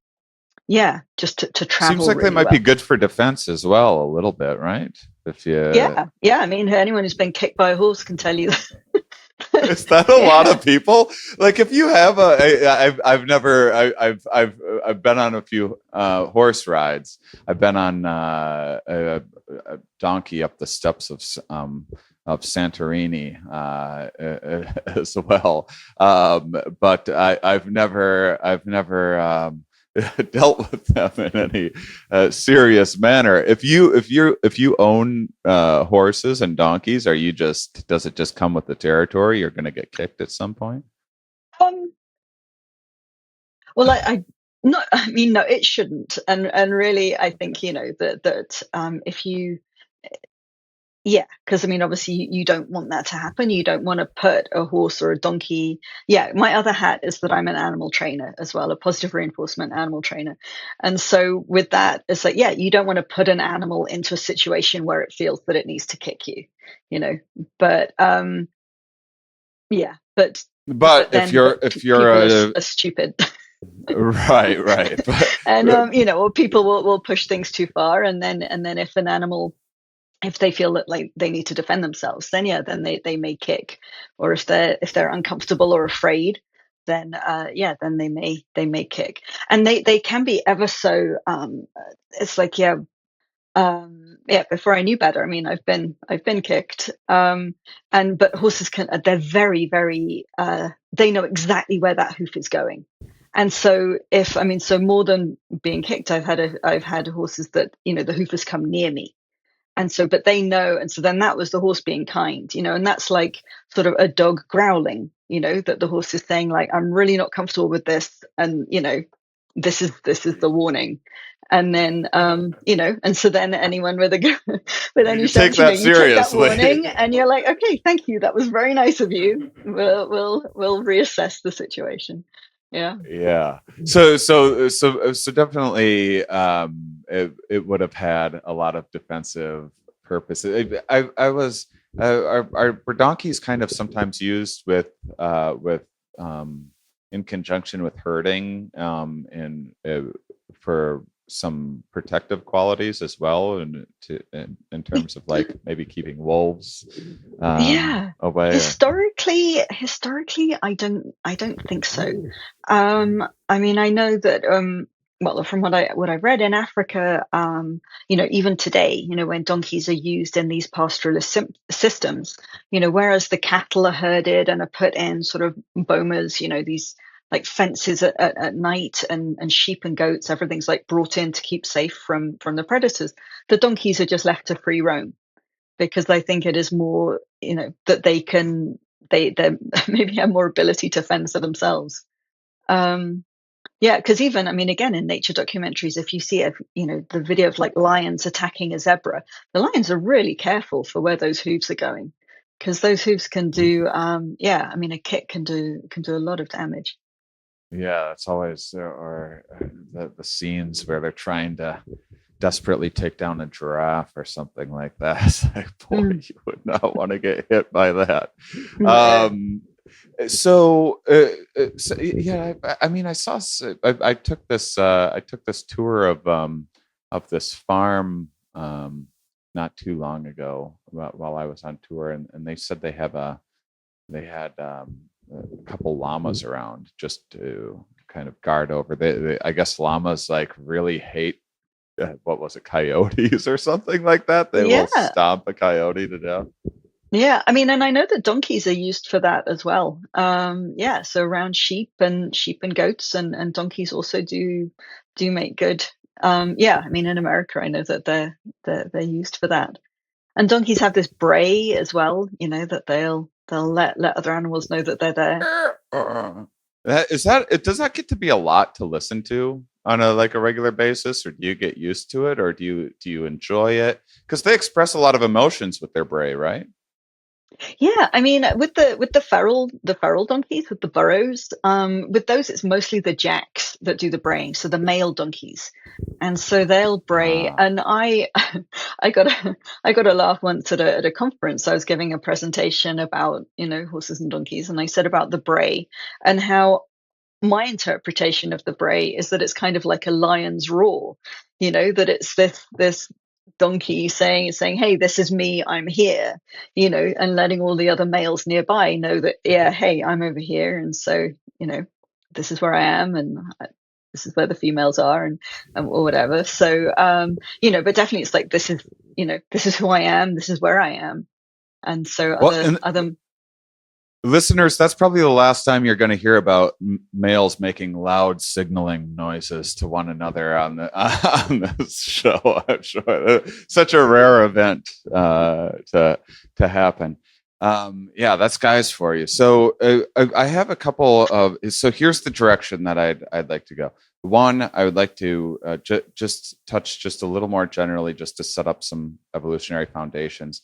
yeah, just to Seems travel like they really might be well. good for defense as well, a little bit, right? If you Yeah, yeah, I mean, anyone who's been kicked by a horse can tell you that. is that a lot Yeah. of people? Like, if you have I've never, I've been on a few horse rides. I've been on a donkey up the steps of Santorini as well. But I've never dealt with them in any serious manner. If you own horses and donkeys, are you just does it just come with the territory? You're going to get kicked at some point. Um, well, I not. I mean, no, it shouldn't. And really, I think that if you yeah, because I mean, obviously, you don't want that to happen. You don't want to put a horse or a donkey. Yeah, my other hat is that I'm an animal trainer as well, a positive reinforcement animal trainer. And so with that, it's like, yeah, you don't want to put an animal into a situation where it feels that it needs to kick you, you know. But yeah, But if you're people a are stupid. right, And but or people will push things too far, and then if an animal, if they feel that like they need to defend themselves, then yeah, then they may kick. Or if they're uncomfortable or afraid, then yeah, then they may kick. And they can be ever so it's like, yeah, yeah, before I knew better, I mean, I've been kicked. And but horses can, they're very, very they know exactly where that hoof is going. And so if I mean, so more than being kicked, I've had horses that, the hoof has come near me. And so, but they know, and so then that was the horse being kind, and that's like sort of a dog growling, that the horse is saying like, I'm really not comfortable with this, and this is the warning. And then and so then anyone with with any you take sense, that you take that seriously. warning and you're like, okay, thank you, that was very nice of you. We'll reassess the situation. Yeah. Yeah. So definitely, it would have had a lot of defensive purposes. I was are donkeys kind of sometimes used with in conjunction with herding and for some protective qualities as well, and in terms of like maybe keeping wolves Yeah. away. Or, Historically, I don't think so. I mean, I know that, well, from what I read in Africa, even today, when donkeys are used in these pastoralist systems, whereas the cattle are herded and are put in sort of bomas, these like fences at night, and sheep and goats, everything's like brought in to keep safe from the predators. The donkeys are just left to free roam, because I think it is more, that they maybe have more ability to fend for themselves. Um, yeah, because even, I mean, again, in nature documentaries, if you see the video of like lions attacking a zebra, the lions are really careful for where those hooves are going, because those hooves can do, yeah, I mean, a kick can do a lot of damage. yeah, it's always or the scenes where they're trying to desperately take down a giraffe or something like that. It's like, boy, Mm, you would not want to get hit by that. no. Um, so yeah, I mean, I took this tour of this farm not too long ago while I was on tour, and they said they had a couple llamas around just to kind of guard over. I guess llamas like really hate what was it, coyotes or something like that. They will Yeah. stomp a coyote to death. Yeah, I mean, and I know that donkeys are used for that as well. Yeah, so around sheep and goats, and donkeys also do make good. Yeah, I mean, in America, I know that they're used for that. And donkeys have this bray as well, that they'll let other animals know that they're there. Does that get to be a lot to listen to on a like a regular basis, or do you get used to it, or do you enjoy it? Because they express a lot of emotions with their bray, right? Yeah, I mean, with the feral donkeys, with the burros, with those it's mostly the jacks that do the braying, so the male donkeys, and so they'll bray. Ah, And I, I got a laugh once at a conference. I was giving a presentation about horses and donkeys, and I said about the bray, and how my interpretation of the bray is that it's kind of like a lion's roar, that it's this donkey saying, hey, this is me, I'm here, and letting all the other males nearby know that, yeah, hey, I'm over here, and so, you know this is where I am, and this is where the females are, and or whatever. So but definitely it's like, this is who I am, this is where I am. And so well, other and other listeners, that's probably the last time you're going to hear about males making loud signaling noises to one another on the on this show. I'm sure. Such a rare event to happen. Yeah, that's guys for you. So I have a couple of. So here's the direction that I'd like to go. One, I would like to just touch just a little more generally, just to set up some evolutionary foundations.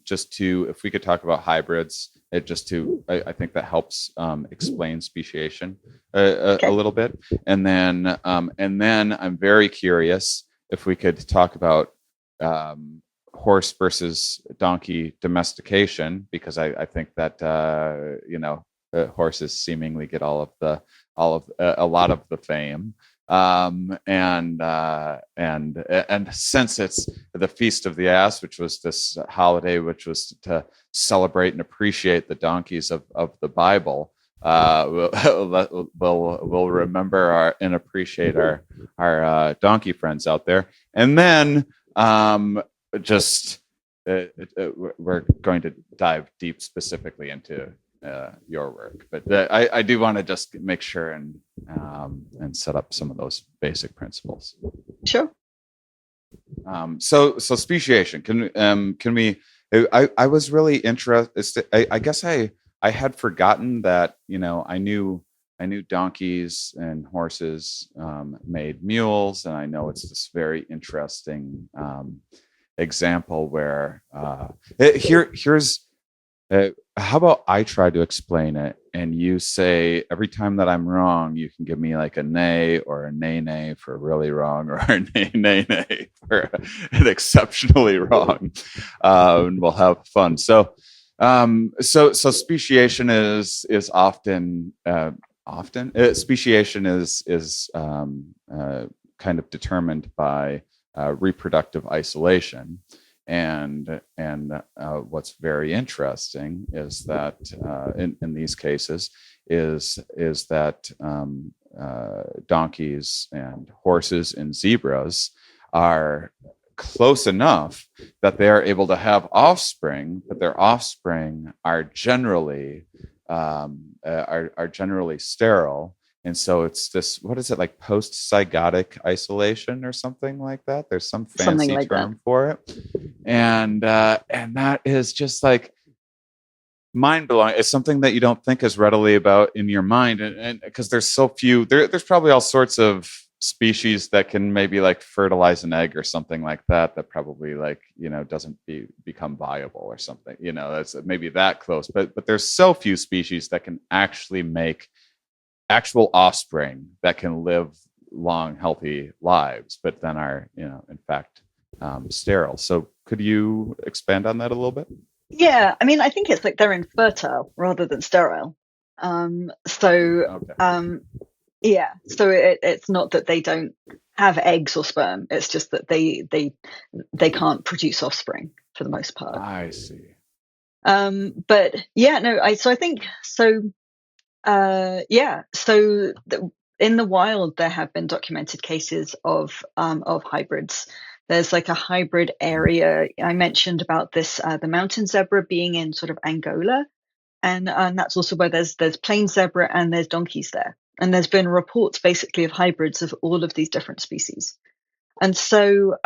Just to, if we could talk about hybrids, I think that helps explain speciation a Okay. little bit, and then I'm very curious if we could talk about horse versus donkey domestication, because I think that horses seemingly get all of a lot of the fame. And since it's the Feast of the Ass, which was this holiday, which was to celebrate and appreciate the donkeys of the Bible, we'll remember and appreciate our donkey friends out there. And then just we're going to dive deep specifically into your work, but I do want to just make sure and set up some of those basic principles. Sure. So speciation. Can we? I was really interested. I guess I had forgotten that I knew donkeys and horses made mules, and I know it's this very interesting example where here's. How about I try to explain it, and you say every time that I'm wrong, you can give me like a nay or a nay nay for really wrong, or a nay nay nay for an exceptionally wrong, and we'll have fun. So speciation is often speciation is kind of determined by reproductive isolation. And what's very interesting is that in these cases is that donkeys and horses and zebras are close enough that they are able to have offspring, but their offspring are generally sterile. And so it's this, what is it, like post-zygotic isolation or something like that? There's some fancy like term that. for it. And that is just like mind-blowing. It's something that you don't think as readily about in your mind. And because there's so few, there's probably all sorts of species that can maybe like fertilize an egg or something like that probably like, doesn't become viable or something, that's maybe that close. But there's so few species that can actually make actual offspring that can live long, healthy lives, but then are, in fact, sterile. So could you expand on that a little bit? Yeah, I mean, I think it's like they're infertile rather than sterile. Okay. Yeah, so it's not that they don't have eggs or sperm. It's just that they can't produce offspring for the most part. I see. But yeah, no, I think so. Yeah, so in the wild, there have been documented cases of hybrids. There's like a hybrid area. I mentioned about this, the mountain zebra being in sort of Angola, and that's also where there's plain zebra and there's donkeys there. And there's been reports basically of hybrids of all of these different species. And so,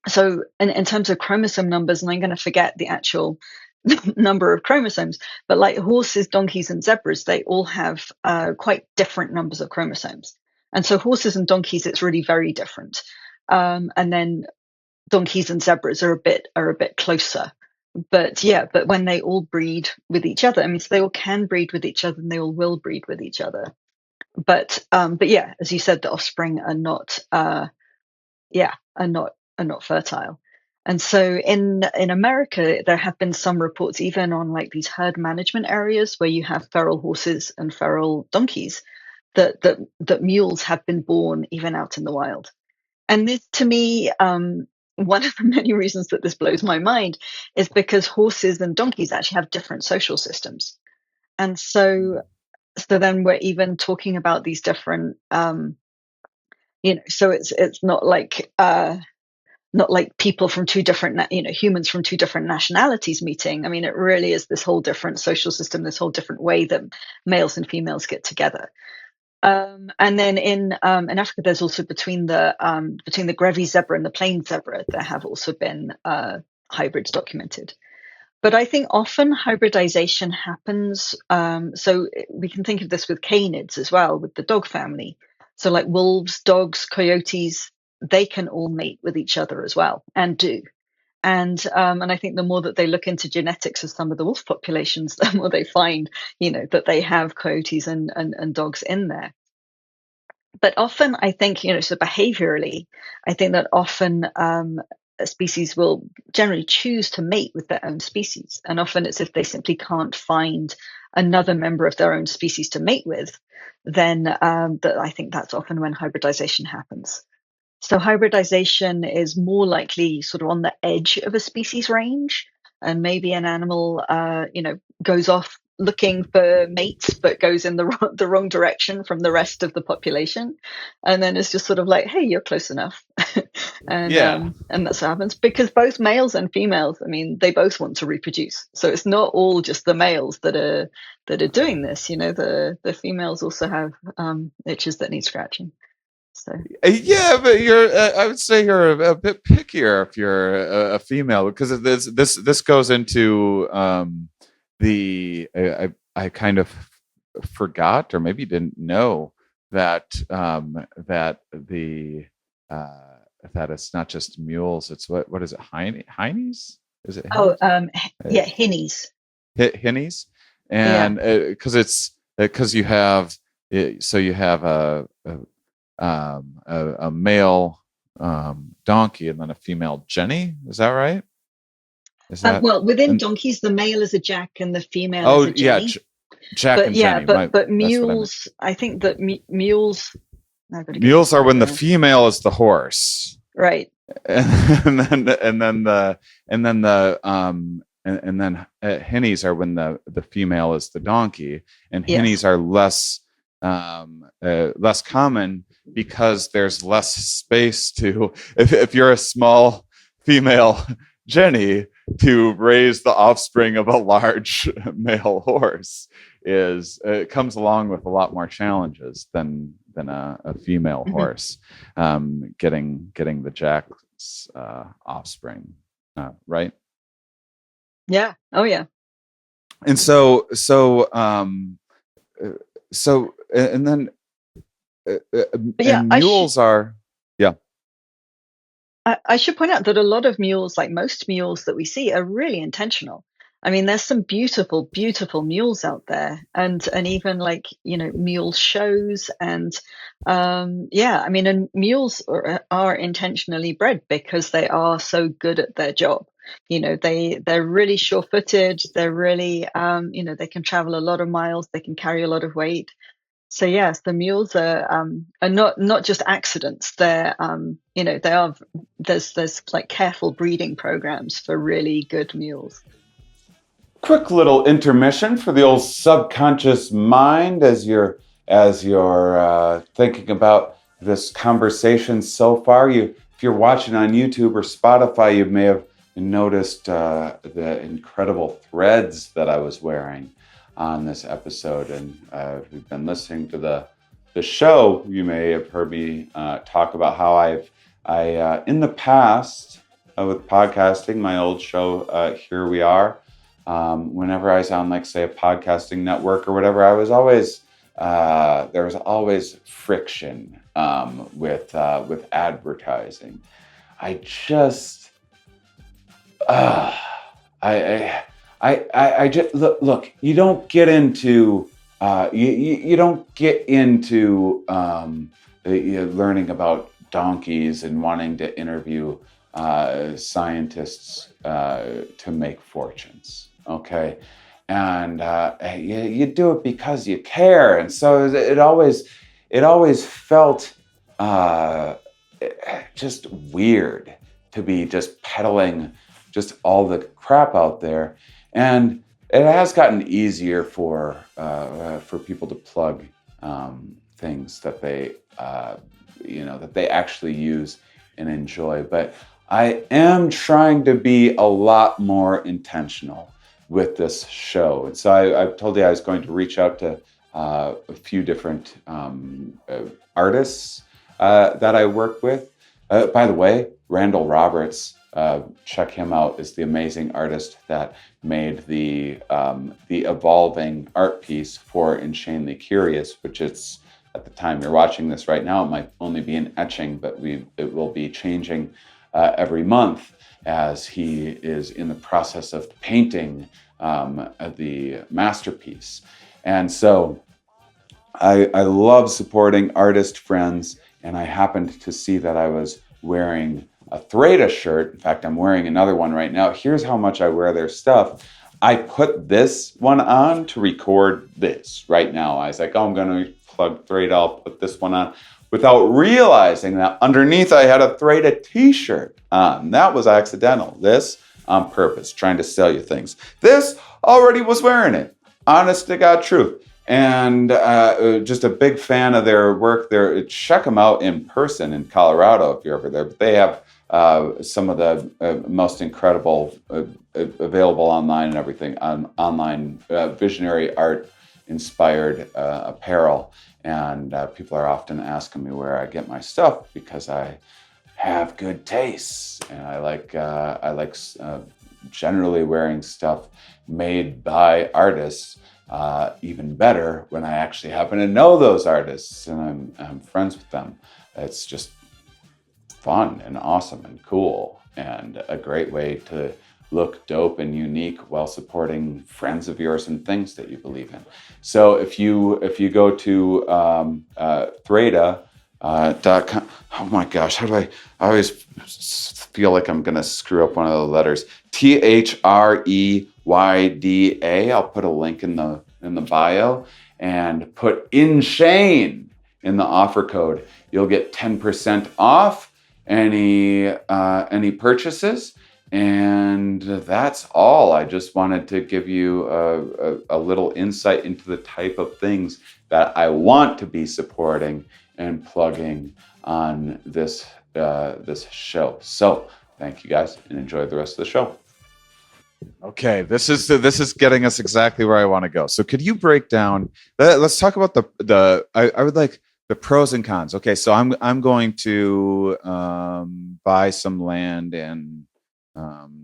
so in terms of chromosome numbers, and I'm going to forget the actual number of chromosomes, but like horses, donkeys, and zebras, they all have quite different numbers of chromosomes. And so horses and donkeys, it's really very different. And then donkeys and zebras are a bit closer. But yeah, but when they all breed with each other, I mean, so they all can breed with each other and they all will breed with each other. But yeah, as you said, the offspring are not are not fertile. And so in America, there have been some reports, even on like these herd management areas where you have feral horses and feral donkeys, that mules have been born even out in the wild. And this, to me, one of the many reasons that this blows my mind is because horses and donkeys actually have different social systems. And so then we're even talking about these different, so it's not like not like people from two different, humans from two different nationalities meeting. I mean, it really is this whole different social system, this whole different way that males and females get together. And then in Africa, there's also between the Grevy zebra and the plain zebra, there have also been hybrids documented. But I think often hybridization happens. So we can think of this with canids as well, with the dog family. So like wolves, dogs, coyotes, they can all mate with each other as well, and do. And I think the more that they look into genetics of some of the wolf populations, the more they find, that they have coyotes and dogs in there. But often I think, so behaviorally, I think that often a species will generally choose to mate with their own species. And often it's if they simply can't find another member of their own species to mate with, then that I think that's often when hybridization happens. So hybridization is more likely sort of on the edge of a species range, and maybe an animal, goes off looking for mates, but goes in the wrong direction from the rest of the population, and then it's just sort of like, hey, you're close enough, Yeah. and that's what happens because both males and females, I mean, they both want to reproduce, so it's not all just the males that are doing this. The females also have itches that need scratching. So. Yeah, but I would say you're a bit pickier if you're a female, because this goes into I kind of forgot, or maybe didn't know that the that it's not just mules. It's what is it? Heinies? Is it Oh, Heinies? yeah, Hinnies. Hinnies, Yeah. and because you have so you have a male donkey and then a female Jenny. Is that right? Is that Well, within and donkeys, the male is a Jack and the female is oh a yeah, Jenny. Jack But and yeah, Jenny. but That's what I meant. mules, I think that mules. I've got to get Mules this are right. when the female is the horse, Right. and then hinnies are when the female is the donkey, and Yes. hinnies are less common because there's less space to if you're a small female Jenny, to raise the offspring of a large male horse is it comes along with a lot more challenges than a female Hmm. horse getting the jack's offspring, right? Yeah. Oh, yeah. And and then But yeah, and mules are yeah. I should point out that a lot of mules, like most mules that we see, are really intentional. I mean, there's some beautiful, beautiful mules out there, and even like mule shows, and yeah, I mean, and mules are intentionally bred because they are so good at their job. They're really sure-footed. They're really they can travel a lot of miles. They can carry a lot of weight. So yes, the mules are not just accidents. They're they are there's like careful breeding programs for really good mules. Quick little intermission for the old subconscious mind as you're thinking about this conversation so far. If you're watching on YouTube or Spotify, you may have noticed the incredible threads that I was wearing on this episode, and if you've been listening to the show, you may have heard me talk about how I in the past with podcasting, my old show Here We Are. Whenever I was on, like, say, a podcasting network or whatever, I was always there was always friction with advertising. I just I just look. You don't get into you don't get into learning about donkeys and wanting to interview scientists to make fortunes. Okay, and you do it because you care, and so it always felt just weird to be just peddling just all the crap out there, and it has gotten easier for people to plug things that they that they actually use and enjoy. But I am trying to be a lot more intentional with this show. And so I've told you I was going to reach out to a few different artists that I work with. By the way, Randall Roberts, check him out, is the amazing artist that made the evolving art piece for InShanely Curious, which it's at the time you're watching this right now, it might only be an etching, but it will be changing every month as he is in the process of painting the masterpiece. And so I love supporting artist friends, and I happened to see that I was wearing a Threda shirt. In fact, I'm wearing another one right now. Here's how much I wear their stuff. I put this one on to record this right now. I was like, oh, I'm going to plug Threda. I'll put this one on without realizing that underneath I had a Threda t-shirt on. That was accidental. This on purpose, trying to sell you things. This already was wearing it. Honest to God truth. And just a big fan of their work. There, check them out in person in Colorado if you're ever there. But they have some of the most incredible available online and everything on online visionary art inspired apparel. And people are often asking me where I get my stuff because I have good tastes, and I like generally wearing stuff made by artists. Even better when I actually happen to know those artists and I'm friends with them. It's just fun and awesome and cool and a great way to look dope and unique while supporting friends of yours and things that you believe in. So if you go to Threda.com, oh my gosh, how do I always feel like I'm gonna screw up one of the letters. THREYDA. I'll put a link in the bio and put InShane in the offer code. You'll get 10% off any purchases. And that's all. I just wanted to give you a little insight into the type of things that I want to be supporting and plugging on this show. So thank you guys and enjoy the rest of the show. Okay, this is getting us exactly where I want to go. So could you break down? Let's talk about I would like the pros and cons. Okay, so I'm going to buy some land in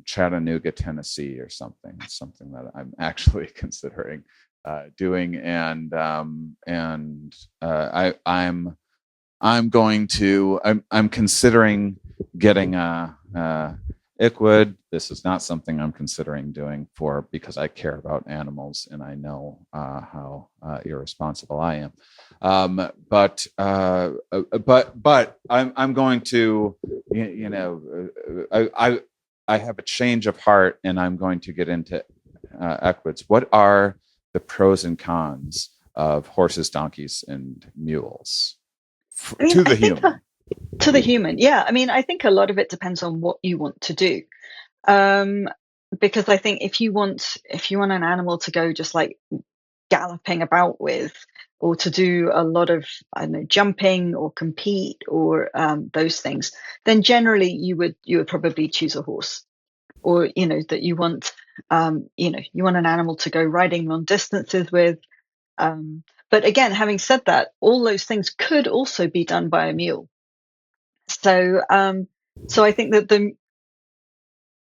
Chattanooga, Tennessee, or something that I'm actually considering doing, and I'm considering getting a Equid. This is not something I'm considering doing because I care about animals and I know how irresponsible I am. But I'm going to, I have a change of heart and I'm going to get into equids. What are the pros and cons of horses, donkeys, and mules to the human? To the human, yeah. I mean, I think a lot of it depends on what you want to do. Because I think if you want an animal to go just like galloping about with, or to do a lot of, I don't know, jumping or compete or those things, then generally you would probably choose a horse. Or that you want you want an animal to go riding long distances with. But again, having said that, all those things could also be done by a mule. So I think that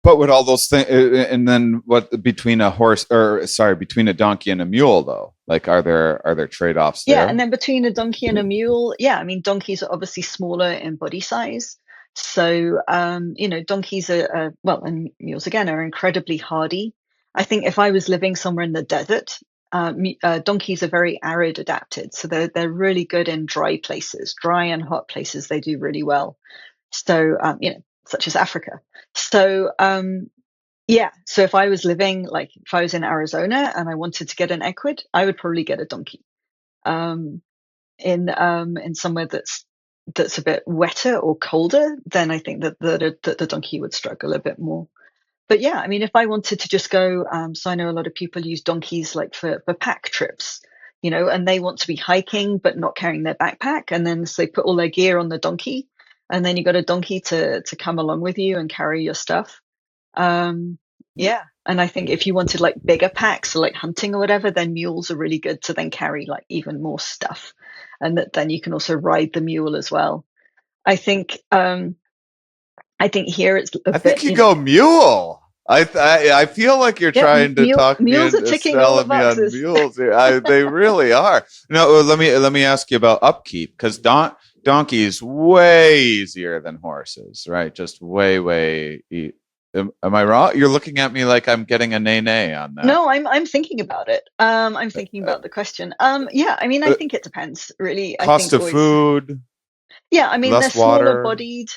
But with all those things, and then what between between a donkey and a mule, though? Like, are there trade-offs there? Yeah, and then between a donkey and a mule, yeah, I mean, donkeys are obviously smaller in body size. So, donkeys well, and mules again are incredibly hardy. I think if I was living somewhere in the desert, donkeys are very arid adapted. So they're really good in dry places, dry and hot places. They do really well. So, such as Africa. So, yeah. So if I was in Arizona and I wanted to get an equid, I would probably get a donkey. In somewhere that's a bit wetter or colder, then I think that the donkey would struggle a bit more. But yeah, I mean, if I wanted to just go, so I know a lot of people use donkeys like for pack trips, and they want to be hiking but not carrying their backpack, and then so they put all their gear on the donkey. and then you got a donkey to come along with you and carry your stuff. Yeah, and I think if you wanted like bigger packs, so like hunting or whatever, then mules are really good to then carry like even more stuff, and that then you can also ride the mule as well. I think here it's a I think bit, you go mule. I feel like you're yeah, trying to talk me mules are into ticking all the selling me on boxes. mules here. They really are. No, let me ask you about upkeep, because donkeys way easier than horses, right? Just way. Am I wrong? You're looking at me like I'm getting a nay on that. No, I'm thinking about it. I'm thinking Uh, about the question. Yeah, I mean, I uh, think it depends, really. I Cost think of always, food, yeah, I mean, they're less smaller water. bodied.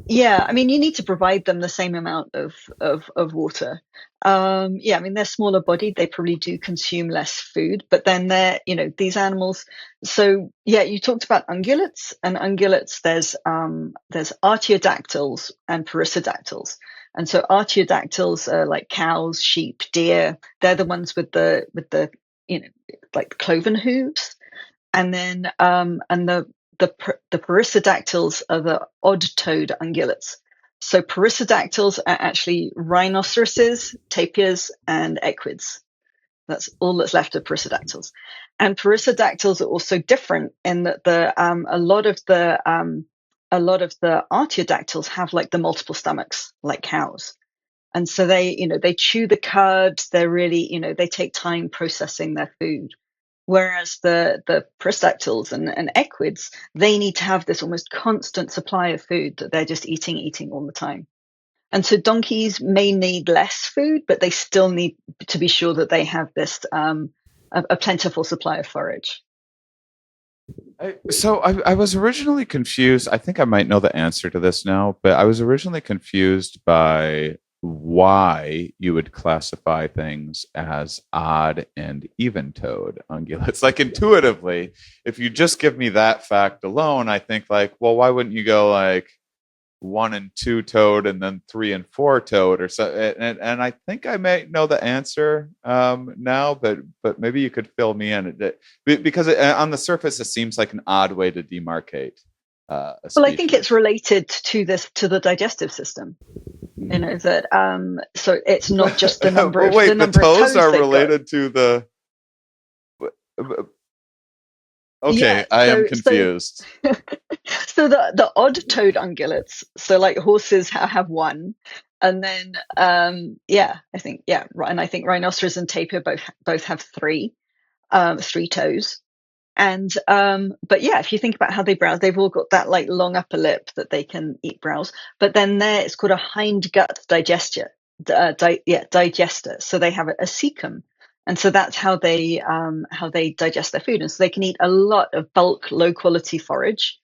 Yeah, I mean, you need to provide them the same amount of water. Yeah, I mean, they're smaller bodied. They probably do consume less food, but then they're, these animals. So yeah, you talked about ungulates, and ungulates. There's artiodactyls and perissodactyls, and so artiodactyls are like cows, sheep, deer. They're the ones with the you know like the cloven hooves, and then the perissodactyls are the odd-toed ungulates. So perissodactyls are actually rhinoceroses, tapirs, and equids. That's all that's left of perissodactyls. And perissodactyls are also different in that a lot of the artiodactyls have like the multiple stomachs, like cows. And so they chew the cud. They're really, they take time processing their food. Whereas the perissodactyls and equids, they need to have this almost constant supply of food that they're just eating all the time. And so donkeys may need less food, but they still need to be sure that they have this a plentiful supply of forage. I was originally confused. I think I might know the answer to this now, but I was originally confused by why you would classify things as odd and even-toed ungulates. Like intuitively, if you just give me that fact alone, I think like, well, why wouldn't you go like one and two toed and then three and four toed or so, and I think I may know the answer now, but maybe you could fill me in because on the surface it seems like an odd way to demarcate a Well, I think it's species. related to the digigestive system. That so it's not just the But wait, the number of toes toes are they've got. related to the. Yeah, Okay, I am confused. so the odd-toed ungulates, so like horses have one, and then yeah, I think yeah, and I think rhinoceros and tapir both have three toes. And but yeah, if you think about how they browse, they've all got that like long upper lip that they can eat browse. But then there, it's called a hindgut digester. So they have a cecum, and so that's how they digest their food, and so they can eat a lot of bulk, low quality forage.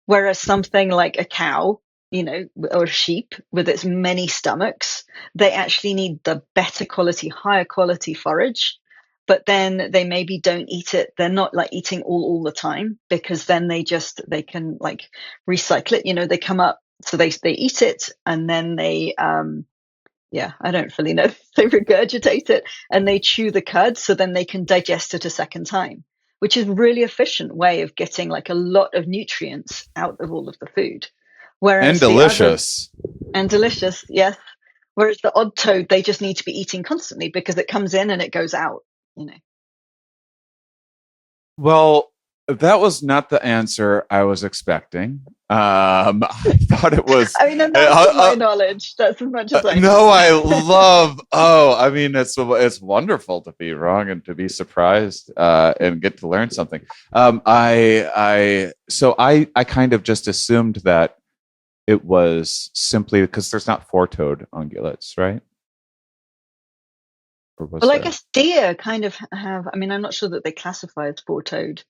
Whereas something like a cow, or a sheep with its many stomachs, they actually need the better quality, higher quality forage. But then they maybe don't eat it. They're not like eating all the time, because then they can like recycle it. They come up, so they eat it, and then yeah, I don't fully know. They regurgitate it and they chew the cud, so then they can digest it a second time, which is a really efficient way of getting like a lot of nutrients out of all of the food. And Whereas the other, delicious. and delicious, yes. Whereas the odd toad, they just need to be eating constantly because it comes in and it goes out, you know. Well, that was not the answer I was expecting. I thought it was. I mean, and that's from my knowledge. That's as much as I No, know. I love. Oh, I mean, it's wonderful to be wrong and to be surprised and get to learn something. I kind of just assumed that it was simply because there's not four-toed ungulates, right? Or was Well, I there? guess deer kind of have, I mean, I'm not sure that they classify as four-toed,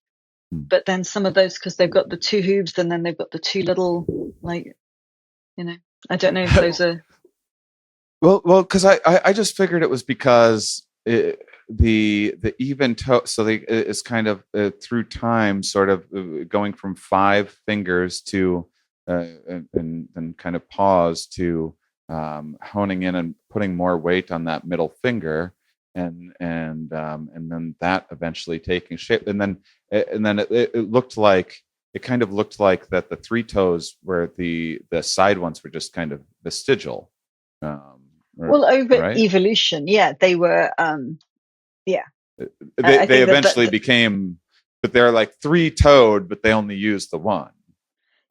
Hmm. but then some of those, because they've got the two hooves and then they've got the two little, like, you know, I don't know if those are. Well, because I just figured it was because the even toe, so it's kind of through time, sort of going from five fingers to and kind of pause to honing in and putting more weight on that middle finger, and then that eventually taking shape, and then it looked like it kind of looked like that the three toes were the side ones were just kind of vestigial. Well, over Right? evolution, yeah, they were. Yeah, They I think eventually became, but they're like three toed, but they only use the one,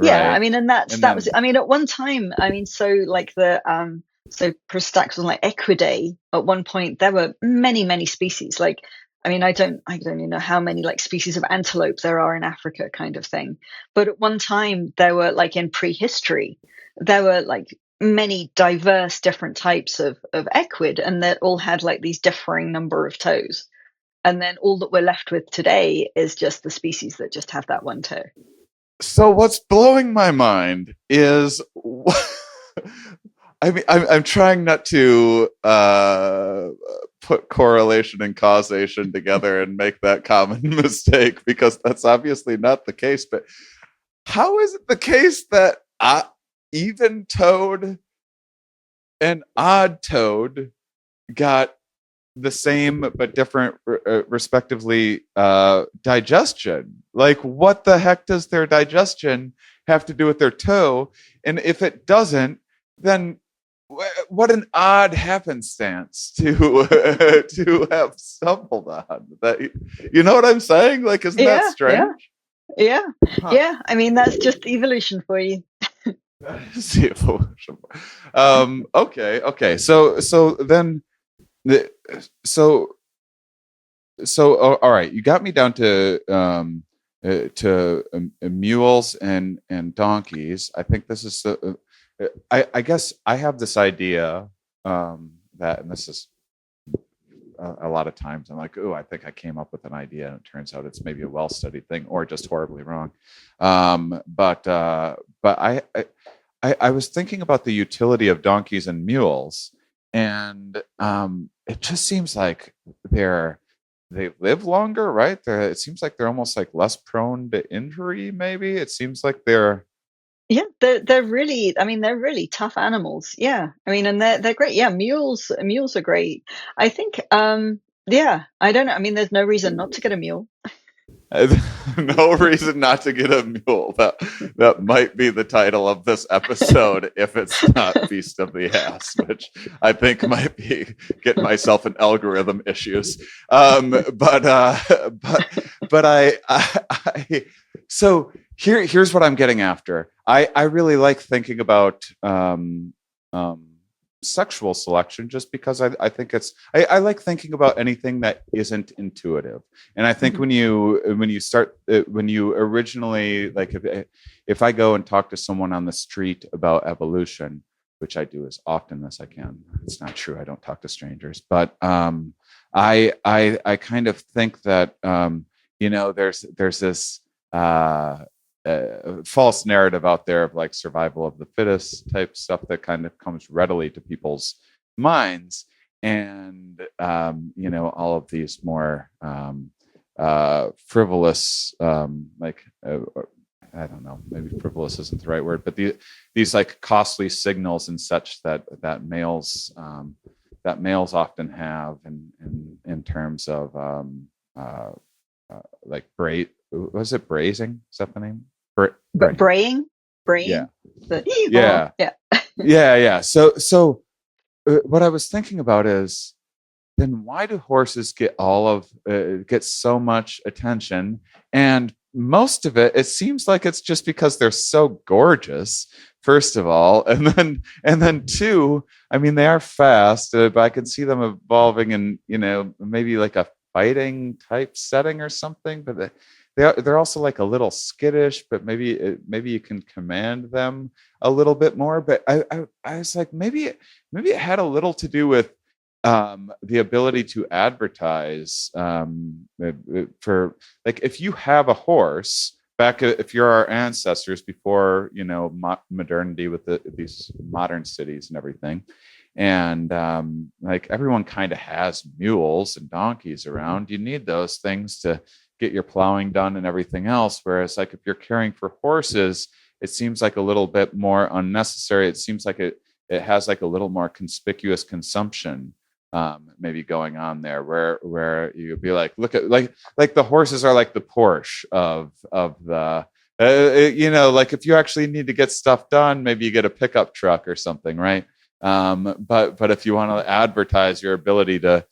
yeah, I right? mean, and And that was, then I mean, at one time, I mean, so like so Prostax was like Equidae. At one point, there were many species. Like, I mean, I don't even know how many like species of antelope there are in Africa, kind of thing. But at one time, there were like in prehistory, there were like many diverse different types of equid, and that all had like these differing number of toes. And then all that we're left with today is just the species that just have that one toe. so what's blowing my mind is I mean, I'm trying not to put correlation and causation together and make that common mistake, because that's obviously not the case. But how is it the case that even toed and odd toed got the same but different, respectively, digestion? Like, what the heck does their digestion have to do with their toe? And if it doesn't, then what an odd happenstance to to have stumbled on that. You know what I'm saying? Like, isn't that Yeah, yeah, strange? yeah, Huh. yeah. I mean, that's just evolution for you. That is the evolution. Okay. So then the so all right, you got me down to mules and donkeys. I think this is the I guess I have this idea, that, and this is a lot of times I'm like, oh, I think I came up with an idea, and it turns out it's maybe a well studied thing or just horribly wrong. But I was thinking about the utility of donkeys and mules, and it just seems like they live longer, right? It seems like they're almost like less prone to injury. Maybe it seems like they're Yeah, they're really. I mean, they're really tough animals. Yeah, I mean, and they're great. Yeah, mules are great. I think. Yeah, I don't know. I mean, there's no reason not to get a mule. no reason not to get a mule. That might be the title of this episode if it's not Feast of the Ass, which I think might be getting myself in algorithm issues. But so here's what I'm getting after. I really like thinking about sexual selection, just because I think I like thinking about anything that isn't intuitive. And I think Mhm. when you originally, like, if I go and talk to someone on the street about evolution, which I do as often as I can, it's not true, I don't talk to strangers, but I kind of think that there's this false narrative out there of like survival of the fittest type stuff that kind of comes readily to people's minds. And all of these more frivolous, I don't know, maybe frivolous isn't the right word, but these like costly signals and such that males often have in terms of uh, like was it brazing? Is that the name? But Braying. Yeah. braying, the Yeah. yeah. Yeah. So what I was thinking about is, then why do horses get so much attention? And most of it seems like it's just because they're so gorgeous, first of all, and then two, I mean, they are fast, but I can see them evolving in maybe like a fighting type setting or something. But they're also like a little skittish, but maybe you can command them a little bit more. But I was like, maybe it had a little to do with the ability to advertise, for, like, if you have a horse back, if you're our ancestors before modernity with these modern cities and everything, and like everyone kind of has mules and donkeys around. You need those things to get your plowing done and everything else, whereas like if you're caring for horses, it seems like a little bit more unnecessary. It seems like it has like a little more conspicuous consumption, maybe going on there, where you'd be like, look at, like the horses are like the Porsche of Like if you actually need to get stuff done, maybe you get a pickup truck or something, right? But if you want to advertise your ability to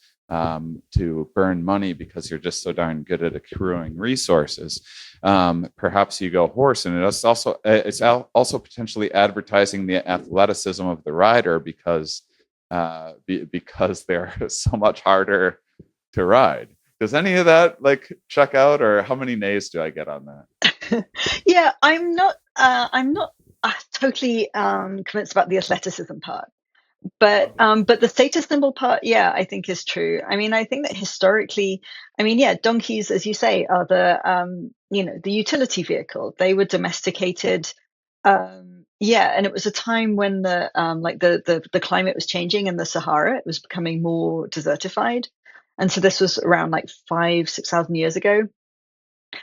burn money because you're just so darn good at accruing resources, perhaps you go horse, and it's also potentially advertising the athleticism of the rider because they're so much harder to ride. Does any of that like check out, or how many nays do I get on that? Yeah, I'm not totally convinced about the athleticism part. But the status symbol part, yeah, I think is true. I mean, I think that historically, I mean, yeah, donkeys, as you say, are the utility vehicle. They were domesticated. Yeah, and it was a time when the climate was changing in the Sahara. It was becoming more desertified. And so this was around like 6,000 years ago.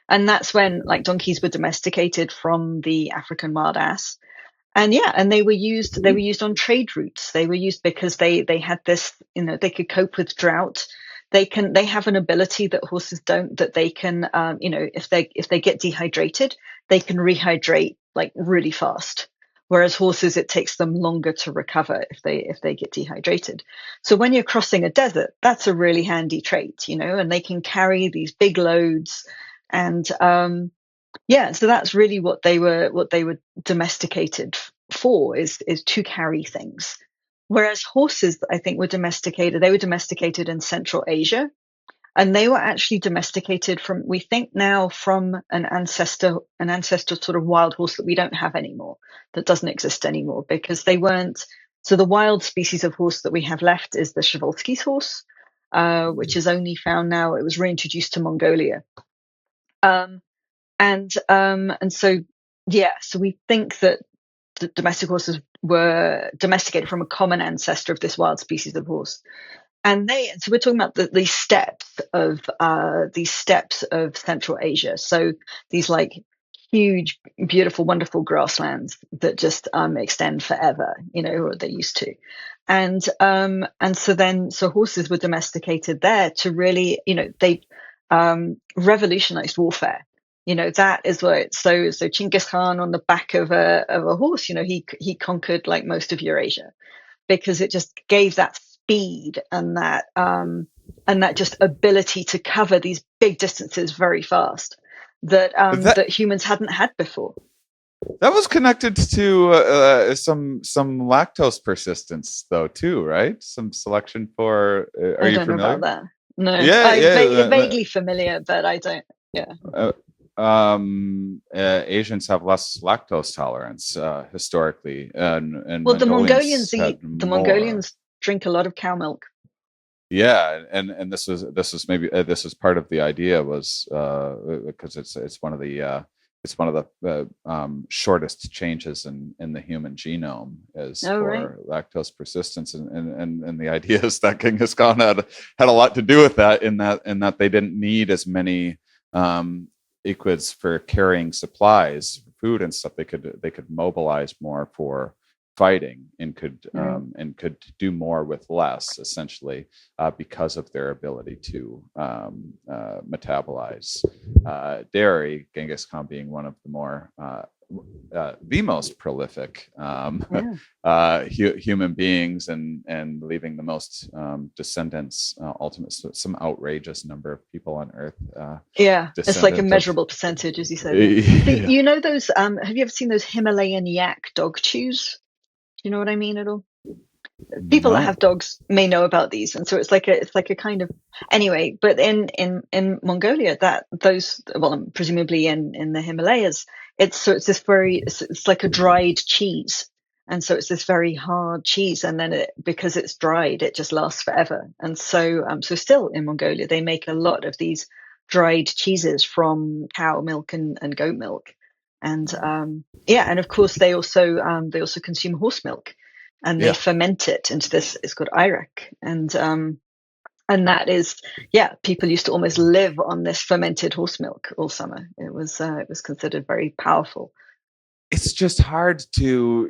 And that's when like donkeys were domesticated from the African wild ass. And yeah, and they were used on trade routes. They were used because they had this, they could cope with drought. They have an ability that horses don't, that they can, if they get dehydrated, they can rehydrate like really fast. Whereas horses, it takes them longer to recover if they get dehydrated. So when you're crossing a desert, that's a really handy trait, and they can carry these big loads. And yeah, so that's really what they were domesticated for, is to carry things. Whereas horses, I think, were domesticated. They were domesticated in Central Asia, and they were actually domesticated from, we think now, from an ancestor sort of wild horse that we don't have anymore, that doesn't exist anymore, because they weren't. So the wild species of horse that we have left is the Przewalski's horse, which is only found now. It was reintroduced to Mongolia. Um, and so yeah, so we think that the domestic horses were domesticated from a common ancestor of this wild species of horse. So we're talking about these steppes of Central Asia. So these like huge, beautiful, wonderful grasslands that just extend forever, or they used to. And so horses were domesticated there to really, they revolutionized warfare. That is what. So Chinggis Khan on the back of a horse, he conquered like most of Eurasia, because it just gave that speed and that just ability to cover these big distances very fast that humans hadn't had before. That was connected to some lactose persistence, though, too, right? Some selection for. Are I you don't know about familiar? that. No, Yeah, I yeah. vaguely familiar, but I don't. Yeah. Asians have less lactose tolerance historically, and Well, the Mongolians Mongolians had eat. The more. Mongolians drink a lot of cow milk. Yeah, and this was part of the idea, was because it's one of the shortest changes in the human genome is Oh, right. for lactose persistence, and the idea is that Genghis Khan had a lot to do with that, in that they didn't need as many equids for carrying supplies, food and stuff. They could mobilize more for fighting, and Right. could do more with less, essentially, because of their ability to metabolize dairy. Genghis Khan being one of the most prolific Yeah. human beings, and leaving the most descendants, ultimately some outrageous number of people on Earth Yeah, it's like a descendant of. measurable percentage, as you said. Yeah. Yeah. Those. Have you ever seen those Himalayan yak dog chews? Do you know what I mean at all? People that have No. dogs may know about these, and so it's like a kind of, anyway. But in Mongolia, that those, well, presumably in the Himalayas, it's this very, it's like a dried cheese, and so it's this very hard cheese, and then because it's dried, it just lasts forever. And so still in Mongolia, they make a lot of these dried cheeses from cow milk and goat milk. And yeah, and of course they also consume horse milk, and they Yeah. ferment it into this. It's called Irek, and that is, yeah. People used to almost live on this fermented horse milk all summer. It was considered very powerful. it's just hard to,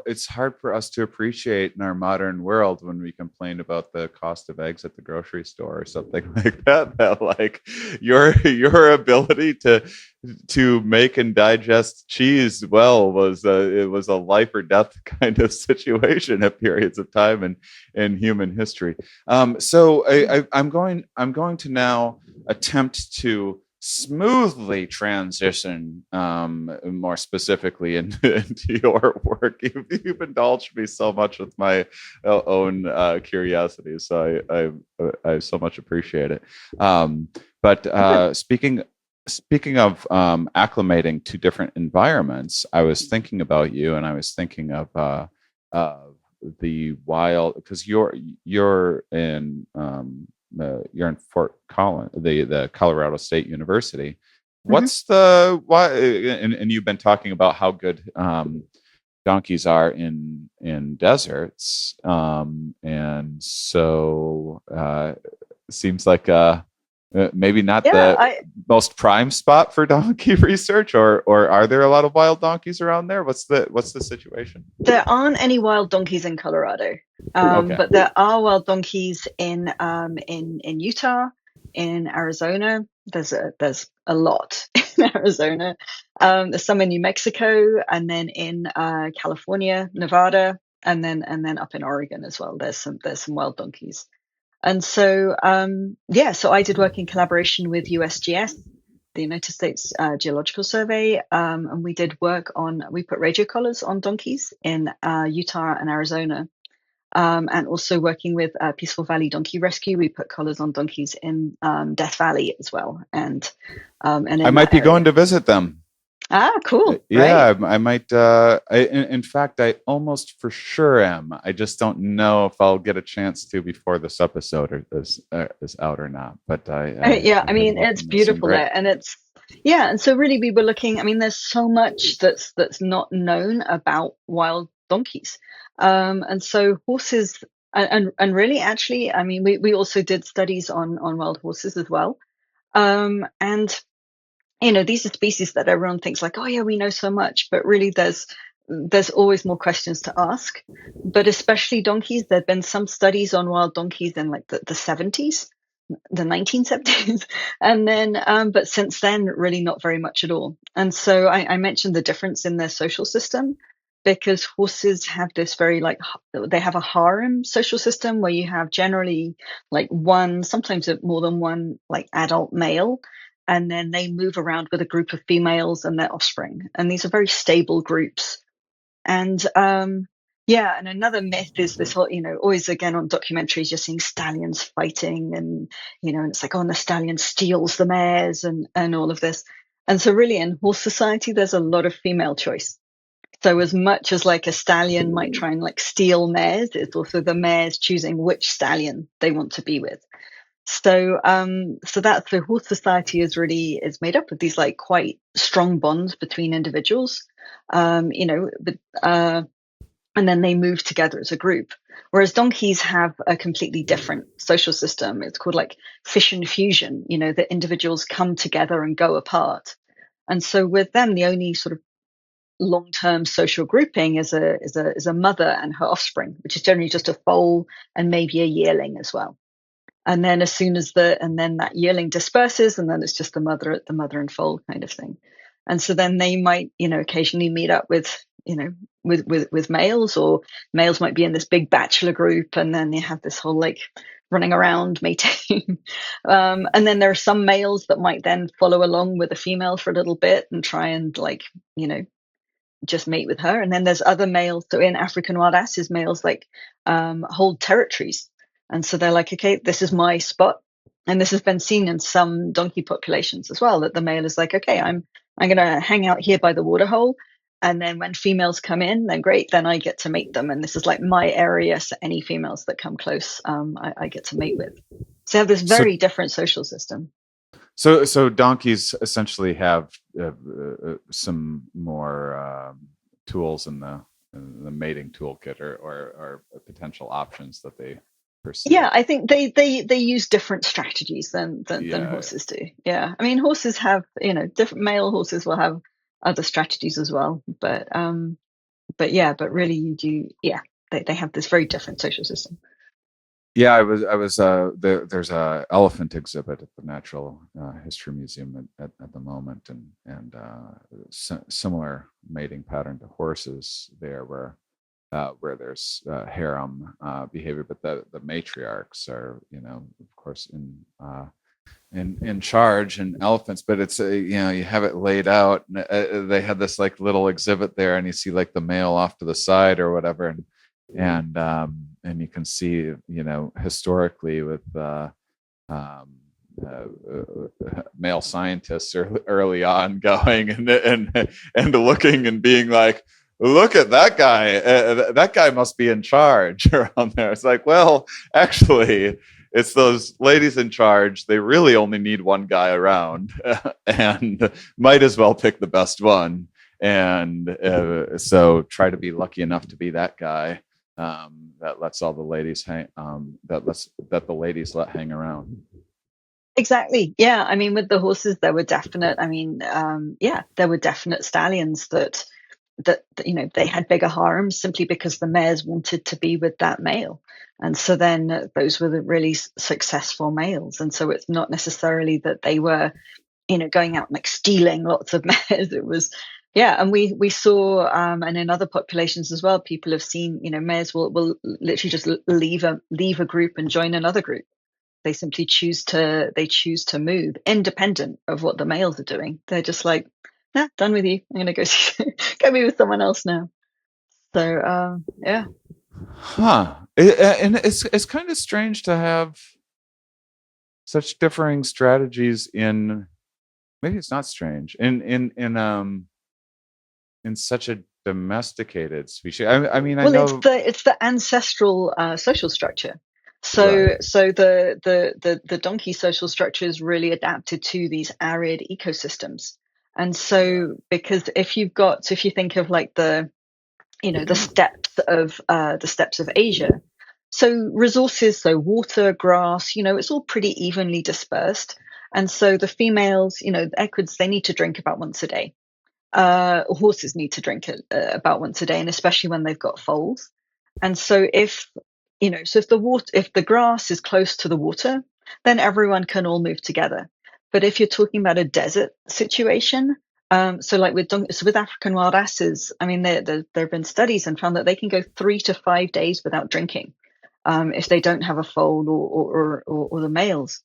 it's hard for us to appreciate in our modern world when we complain about the cost of eggs at the grocery store or something like that, that like your ability to make and digest cheese well it was a life or death kind of situation at periods of time in human history. So I'm going to now attempt to smoothly transition more specifically into your work. You've indulged me so much with my own curiosities, so I so much appreciate it. But speaking of acclimating to different environments, I was thinking about you, and I was thinking of the wild, because you're in Fort Collins, the Colorado State University. Mm-hmm. What's the why? And you've been talking about how good donkeys are in deserts, and so seems like maybe not Yeah, the most prime spot for donkey research, or are there a lot of wild donkeys around there? What's the situation? there aren't any wild donkeys in Colorado, Okay. but there are wild donkeys in Utah, in Arizona. There's a lot in Arizona. There's some in New Mexico, and then in California, Nevada, and then up in Oregon as well. There's some wild donkeys. And so, so I did work in collaboration with USGS, the United States Geological Survey, and we put radio collars on donkeys in Utah and Arizona, and also working with Peaceful Valley Donkey Rescue, we put collars on donkeys in Death Valley as well, and I in might that be going area. to visit them. Cool, right? Yeah, I might. In fact, I almost for sure am. I just don't know if I'll get a chance to before this episode is out or not. But Yeah, I I'm heading mean, up it's and those seem beautiful great. there, and and so really we were looking. I mean, there's so much that's not known about wild donkeys, and so horses, and really, actually, I mean, we also did studies on wild horses as well, and these are species that everyone thinks like, oh yeah, we know so much, but really there's always more questions to ask. But especially donkeys, there've been some studies on wild donkeys in like the 70s, the 1970s, and then but since then really not very much at all. And so I mentioned the difference in their social system, because horses have this very they have a harem social system where you have generally like one, sometimes more than one, like adult male, and then they move around with a group of females and their offspring, and these are very stable groups. And and another myth is this whole, always again on documentaries, you're seeing stallions fighting, and it's like, oh, and the stallion steals the mares and all of this. And so really in horse society, there's a lot of female choice. So as much as like a stallion might try and like steal mares, it's also the mares choosing which stallion they want to be with. So that's the horse society is made up of these like quite strong bonds between individuals, but and then they move together as a group. Whereas donkeys have a completely different social system. It's called like fission fusion, that individuals come together and go apart. And so with them, the only sort of long-term social grouping is a mother and her offspring, which is generally just a foal and maybe a yearling as well. And then and then that yearling disperses, and then it's just the mother and foal kind of thing. And so then they might, occasionally meet up with males, or males might be in this big bachelor group, and then you have this whole like running around mating. And then there are some males that might then follow along with a female for a little bit and try and like, just mate with her. And then there's other males. So in African wild asses, males like hold territories. And so they're like, okay, this is my spot. And this has been seen in some donkey populations as well, that the male is like, okay, I'm going to hang out here by the water hole. And then when females come in, then great, then I get to mate them. And this is like my area. So any females that come close, I get to mate with. So they have this So very different social system. so donkeys essentially have some more tools in the mating toolkit, or potential options that they pursue. Yeah, I think they use different strategies than Yeah. horses do. Yeah, I mean horses have, different, male horses will have other strategies as well. But really you do, yeah, they have this very different social system. Yeah, I was there's a elephant exhibit at the Natural History Museum at the moment, and similar mating pattern to horses there, where there's harem behavior, but the matriarchs are, of course, in charge, and elephants. But it's you have it laid out, and they had this like little exhibit there, and you see like the male off to the side or whatever, and you can see, historically with um, male scientists early on going and looking and being like, look at that guy. That guy must be in charge around there. It's like, well, actually, it's those ladies in charge. They really only need one guy around, and might as well pick the best one. And so try to be lucky enough to be that guy that lets all the ladies hang. That the ladies let hang around. Exactly. Yeah. I mean, with the horses, there were definite, yeah, there were definite stallions that they had bigger harems simply because the mares wanted to be with that male. And so then those were the really successful males. And so it's not necessarily that they were, going out and like stealing lots of mares. It was, yeah. And we saw, and in other populations as well, people have seen, mares will literally just leave a group and join another group. They simply choose to move independent of what the males are doing. They're just like, nah, done with you. I'm gonna go go be with someone else now. So yeah. Huh. And it's kind of strange to have such differing strategies in, maybe it's not strange, in such a domesticated species. I mean, I Well, it's know. the ancestral social structure. So Right. so the donkey social structure is really adapted to these arid ecosystems. And Right. so because if you think of like the steppes of Asia. So resources, so water, grass, it's all pretty evenly dispersed. And so the females, the equids, they need to drink about once a day. Horses need to drink about once a day, and especially when they've got foals. And so if the grass is close to the water, then everyone can all move together. But if you're talking about a desert situation, so like with African wild asses, I mean, there have been studies and found that they can go 3 to 5 days without drinking, if they don't have a foal or the males.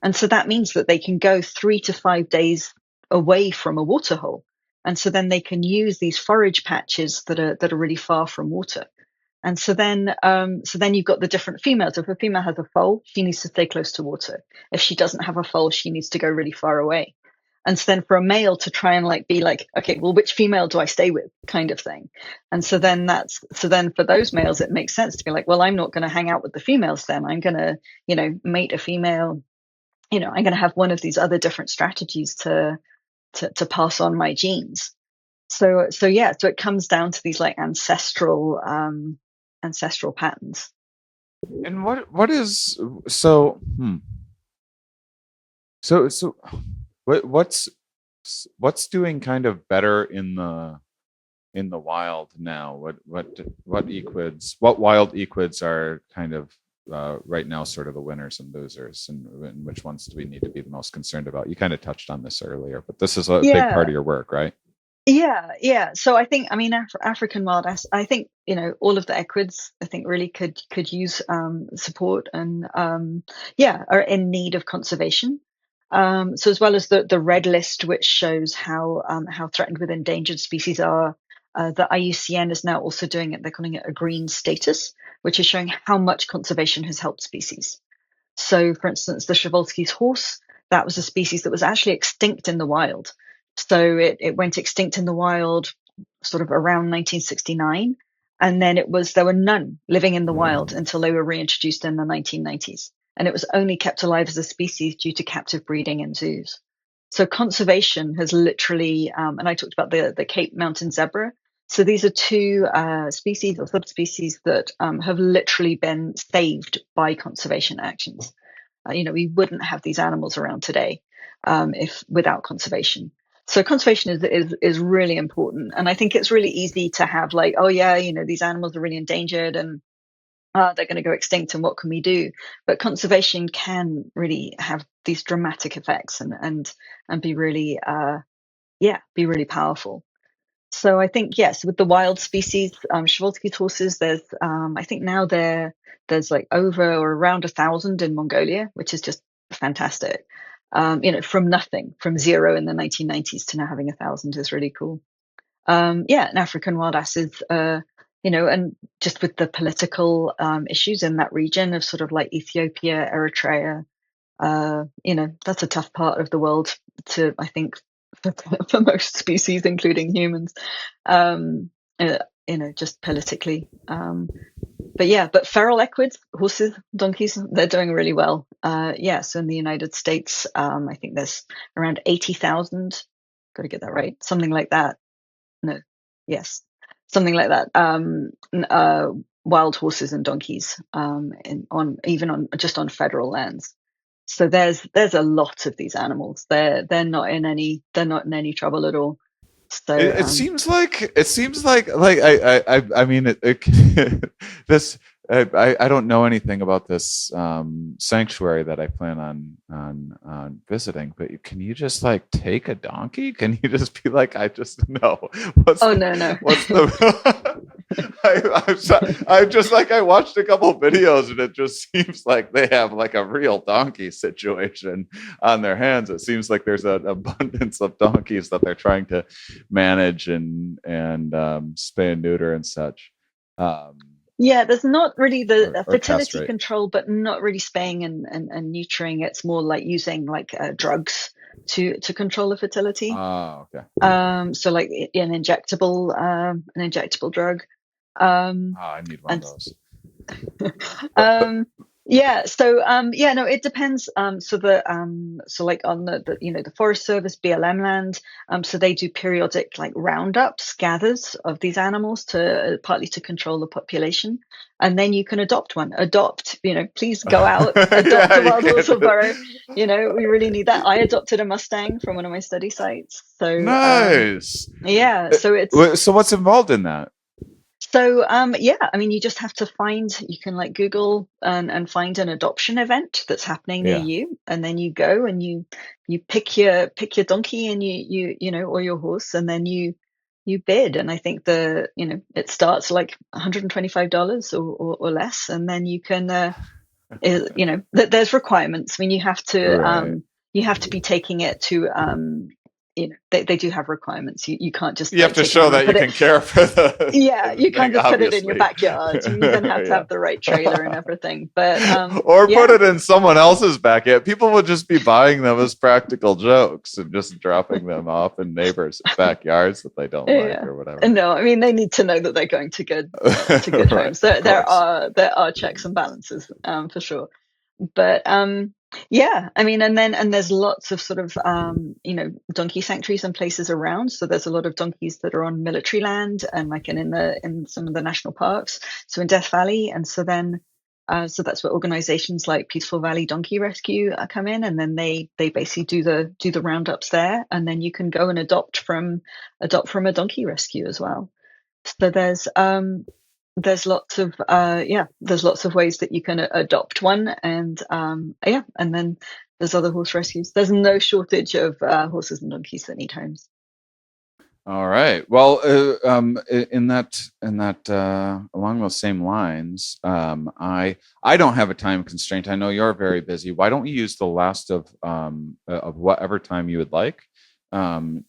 And so that means that they can go 3 to 5 days away from a water hole. And so then they can use these forage patches that are really far from water. And so then you've got the different females. If a female has a foal, she needs to stay close to water. If she doesn't have a foal, she needs to go really far away. And so then for a male to try and like be like, okay, well, which female do I stay with, kind of thing. And so then for those males, it makes sense to be like, well, I'm not going to hang out with the females then. I'm going to, mate a female. I'm going to have one of these other different strategies to pass on my genes. So yeah, so it comes down to these like ancestral patterns. And what is so? So what's doing kind of better in the wild now? What equids? What wild equids are kind of right now sort of the winners and losers, and which ones do we need to be the most concerned about? You kind of touched on this earlier, but this is a big part Yeah, of your work, right? yeah. So I think, I mean, African wild ass. I think all of the equids, I think, really could use support, and yeah, are in need of conservation. So as well as the red list, which shows how threatened with endangered species are, the IUCN is now also doing it. They're calling it a green status, which is showing how much conservation has helped species. So, for instance, the Przewalski's horse, that was a species that was actually extinct in the wild. So it went extinct in the wild sort of around 1969. And then there were none living in the wild until they were reintroduced in the 1990s. And it was only kept alive as a species due to captive breeding in zoos. So conservation has literally, and I talked about the Cape Mountain zebra. So these are two species or subspecies that have literally been saved by conservation actions. We wouldn't have these animals around today if without conservation. So conservation is really important, and I think it's really easy to have like, oh yeah, these animals are really endangered and they're going to go extinct, and what can we do? But conservation can really have these dramatic effects and be really be really powerful. So I think yes, with the wild species, Przewalski's horses, there's I think now there's like over or around 1,000 in Mongolia, which is just fantastic. From nothing, from zero in the 1990s to now having 1,000 is really cool. And African wild asses, and just with the political issues in that region of sort of like Ethiopia, Eritrea, that's a tough part of the world to, I think, for most species, including humans, um, just politically. But feral equids, horses, donkeys, they're doing really well. So in the United States, I think there's around 80,000. Got to get that right. Something like that. No, yes, something like that. Wild horses and donkeys, on federal lands. So there's a lot of these animals. They're not in any trouble at all. So It seems like I mean this I don't know anything about this sanctuary that I plan on visiting, but can you just like take a donkey? Can you just be like, I just know no. what's the I'm just like, I watched a couple of videos and it just seems like they have like a real donkey situation on their hands. It seems like there's an abundance of donkeys that they're trying to manage and spay and neuter and such. There's not really the Or fertility castrate. control, but not really spaying and neutering. It's more like using like drugs to control the fertility. Oh, okay. So like an injectable drug. Um, I need one of and those. um, no, it depends. So like on the Forest Service BLM land, so they do periodic like roundups, gathers of these animals to partly to control the population, and then you can adopt one. Please go out, adopt Yeah, a you wild horse or can't. burro. We really need that. I adopted a Mustang from one of my study sites. So Nice. so it's So what's involved in that? I mean, you just have to you can like Google and find an adoption event that's happening near Yeah. you, and then you go and you pick your donkey and or your horse, and then you bid. And I think it starts like $125 or less, and then you can there's requirements. I mean, Right. you have to be taking it to they do have requirements. You can't just You have like to take it show home and that you put it. can care for Yeah, the you can't thing, just put it in your obviously. backyard. You even have to Yeah. have the right trailer and everything. But Or put it in someone else's backyard. People would just be buying them as practical jokes and just dropping them off in neighbors' backyards that they don't like yeah. or whatever. No, I mean they need to know that they're going to good Right, homes. of course. There are checks and balances, for sure. But I mean, and there's lots of sort of donkey sanctuaries and places around. So there's a lot of donkeys that are on military land and like in some of the national parks. So in Death Valley, and so that's where organizations like Peaceful Valley Donkey Rescue come in, and then they basically do the roundups there, and then you can go and adopt from a donkey rescue as well. So there's lots of ways that you can adopt one, and then there's other horse rescues. There's no shortage of horses and donkeys that need homes. All right. Well, in that along those same lines, I don't have a time constraint. I know you're very busy. Why don't we use the last of whatever time you would like to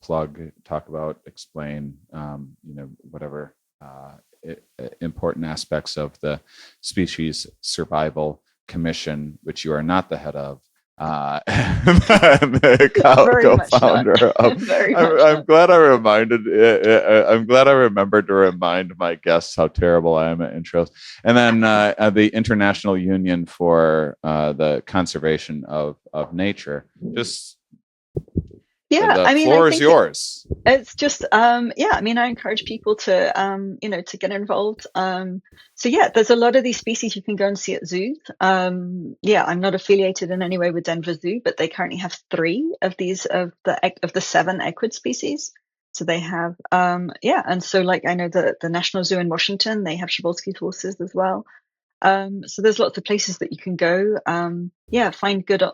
plug, talk about, explain, whatever important aspects of the Species Survival Commission, which you are not the head of. The Very much not. co-founder of. Very much I'm not. glad I reminded. I'm glad I remembered to remind my guests how terrible I am at intros. And then the International Union for the Conservation of Nature. Just Yeah, The I mean, I floor is think yours. it's just, yeah, I mean, I encourage people to, to get involved. So yeah, there's a lot of these species you can go and see at zoos. Yeah, I'm not affiliated in any way with Denver Zoo, but they currently have 3 of these of the 7 equid species. So they have, yeah, and so like I know the National Zoo in Washington, they have Przewalski's horses as well. So there's lots of places that you can go. Yeah, find good,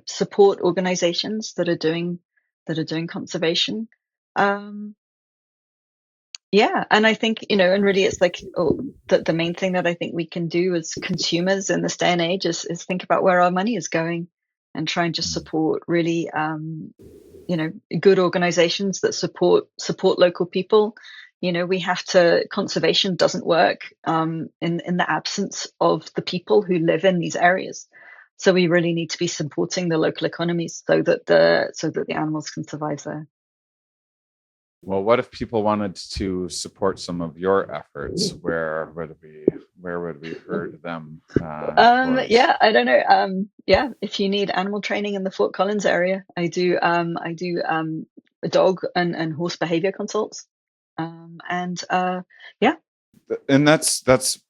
support organizations that are doing conservation. Um, yeah, and I think, and really it's like the main thing that I think we can do as consumers in this day and age is think about where our money is going and try and just support really, good organizations that support local people. We have to conservation doesn't work in the absence of the people who live in these areas. So we really need to be supporting the local economies so that the animals can survive there. Well, what if people wanted to support some of your efforts? Where would we herd them towards? Yeah, I don't know. Yeah, if you need animal training in the Fort Collins area, I do dog and horse behavior consults. And yeah, And that's was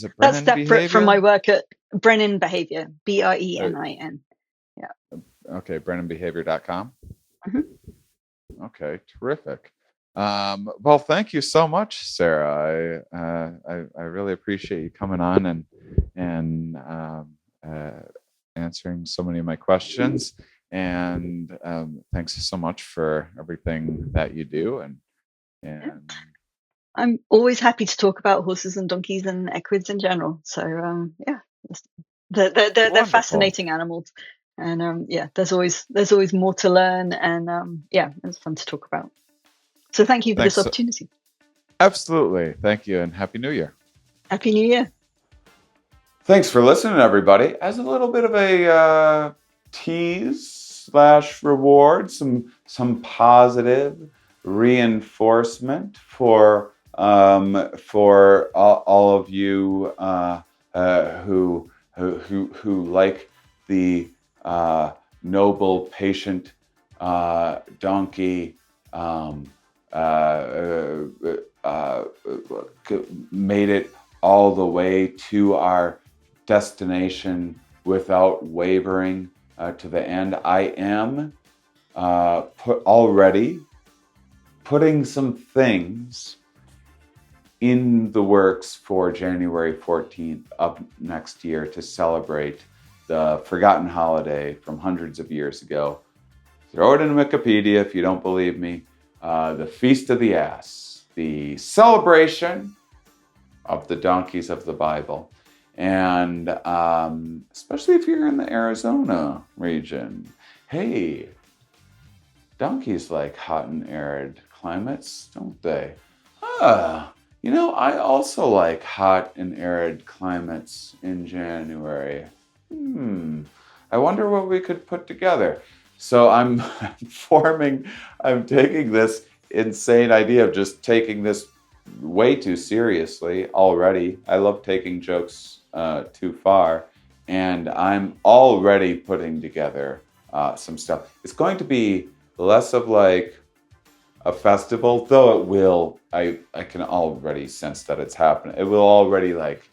it that's Brennan separate from my behavior? work at Brennan Behavior, Uh, Brenin. Yeah. okay, brennanbehavior.com. Mhm. Okay, terrific. Well, thank you so much, Sarah. I really appreciate you coming on and answering so many of my questions. And thanks so much for everything that you do. Yeah. And I'm always happy to talk about horses and donkeys and equids in general. So yeah, they're wonderful. fascinating animals, and yeah, there's always more to learn, and yeah, it's fun to talk about. So thank you for this Thanks. opportunity. Absolutely. Thank you, and Happy New Year. Happy New Year. Thanks for listening, everybody. As a little bit of a tease slash reward, some positive reinforcement for all of you who like the noble, patient donkey. Made it all the way to our destination without wavering to the end. I am already putting some things in the works for January 14th of next year to celebrate the forgotten holiday from hundreds of years ago. Throw it in Wikipedia if you don't believe me. The Feast of the Ass, the celebration of the donkeys of the Bible. And especially if you're in the Arizona region, hey, donkeys like hot and arid climates, don't they? I also like hot and arid climates in January. I wonder what we could put together. So I'm I'm taking this insane idea of just taking this way too seriously already. I love taking jokes too far, and I'm already putting together some stuff. It's going to be less of like a festival, though it will. I can already sense that it's happening. It will already like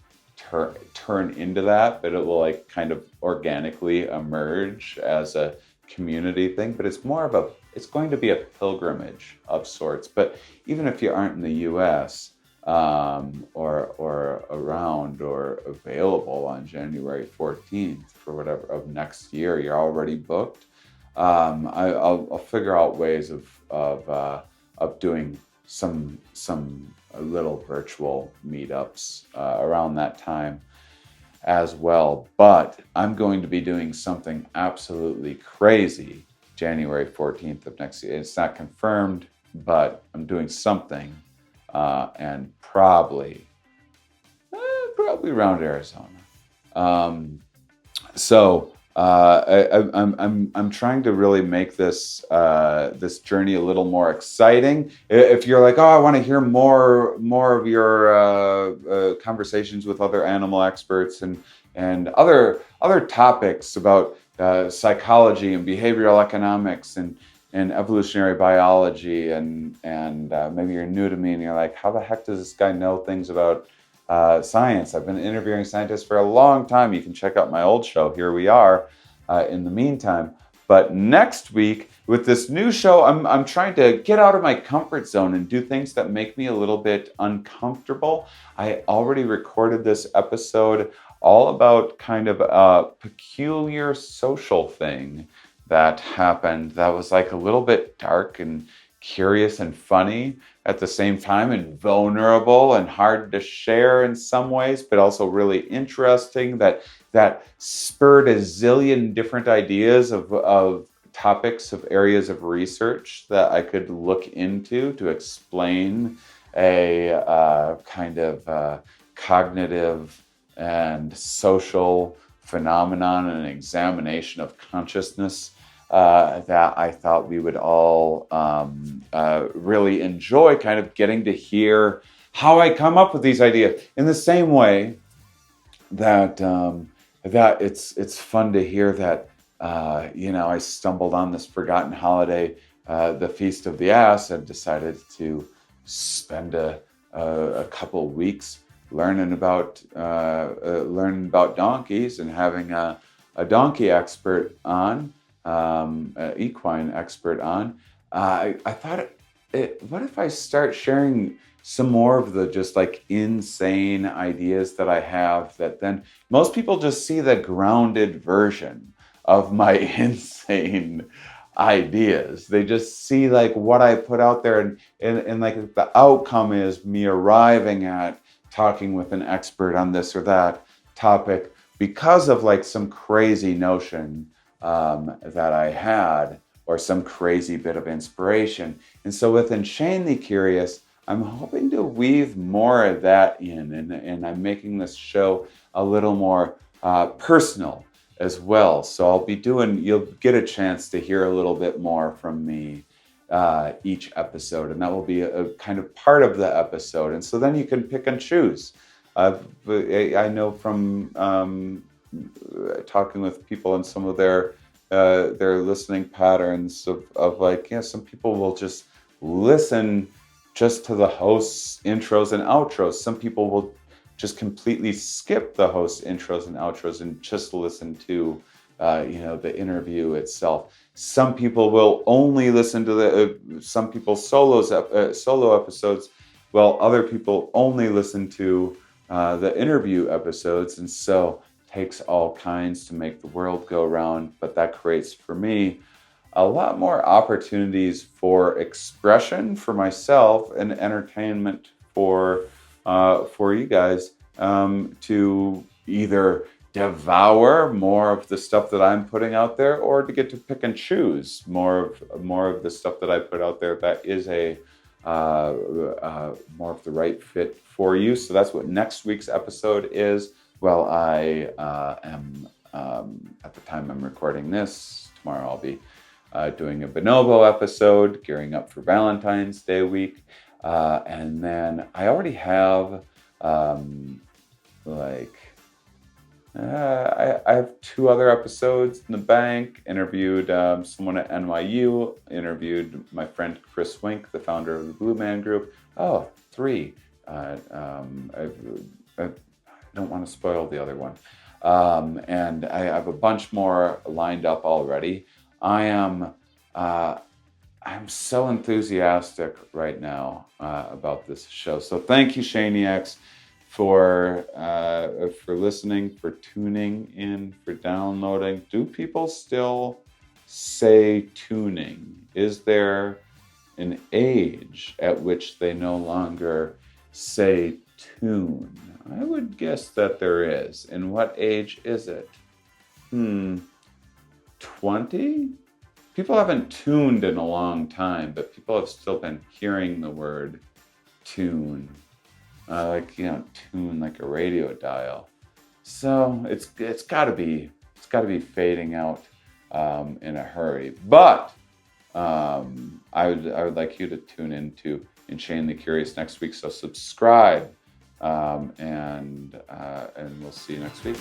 turn into that, but it will like kind of organically emerge as a community thing. But it's going to be a pilgrimage of sorts. But even if you aren't in the U.S. Or around or available on January 14th for whatever of next year, you're already booked. I'll figure out ways of doing some little virtual meetups around that time as well. But I'm going to be doing something absolutely crazy January 14th of next year. It's not confirmed, but I'm doing something, and probably around Arizona. So I'm trying to really make this journey a little more exciting. If you're like, oh, I want to hear more of your conversations with other animal experts and other topics about psychology and behavioral economics and evolutionary biology, and maybe you're new to me and you're like, how the heck does this guy know things about science? I've been interviewing scientists for a long time. You can check out my old show, Here We Are, in the meantime. But next week, with this new show, I'm trying to get out of my comfort zone and do things that make me a little bit uncomfortable. I already recorded this episode all about kind of a peculiar social thing that happened that was like a little bit dark and curious and funny at the same time, and vulnerable and hard to share in some ways, but also really interesting, that spurred a zillion different ideas of topics, of areas of research that I could look into to explain a kind of cognitive and social phenomenon and examination of consciousness that I thought we would all really enjoy, kind of getting to hear how I come up with these ideas, in the same way that that it's fun to hear that I stumbled on this forgotten holiday, the Feast of the Ass, and decided to spend a couple weeks learning about donkeys, and having a donkey expert on, an equine expert on. I thought, what if I start sharing some more of the just like insane ideas that I have, that then most people just see the grounded version of my insane ideas. They just see like what I put out there, and like the outcome is me arriving at talking with an expert on this or that topic because of like some crazy notion that I had, or some crazy bit of inspiration. And so with InShanely Curious, I'm hoping to weave more of that in, and I'm making this show a little more personal as well. So you'll get a chance to hear a little bit more from me each episode, and that will be a kind of part of the episode. And so then you can pick and choose. I know from talking with people and some of their listening patterns of like, some people will just listen just to the host's intros and outros. Some people will just completely skip the host's intros and outros and just listen to the interview itself. Some people will only listen to some people's solo episodes, while other people only listen to the interview episodes. And so it takes all kinds to make the world go round, but that creates for me a lot more opportunities for expression for myself, and entertainment for you guys, to either devour more of the stuff that I'm putting out there, or to get to pick and choose more of the stuff that I put out there that is a more of the right fit for you. So that's what next week's episode is. Well, I am at the time I'm recording this, tomorrow I'll be doing a bonobo episode, gearing up for Valentine's Day week. And then I already have I have 2 other episodes in the bank. Interviewed someone at NYU, interviewed my friend Chris Wink, the founder of the Blue Man Group. 3. I don't want to spoil the other one. And I have a bunch more lined up already. I'm so enthusiastic right now about this show. So thank you, Shaniacs, for listening, for tuning in, for downloading. Do people still say tuning? Is there an age at which they no longer say tune? I would guess that there is. And what age is it? 20? People haven't tuned in a long time, but people have still been hearing the word tune. Tune like a radio dial. So it's gotta be fading out in a hurry. But I would like you to tune into InShanely Curious next week. So subscribe, and we'll see you next week.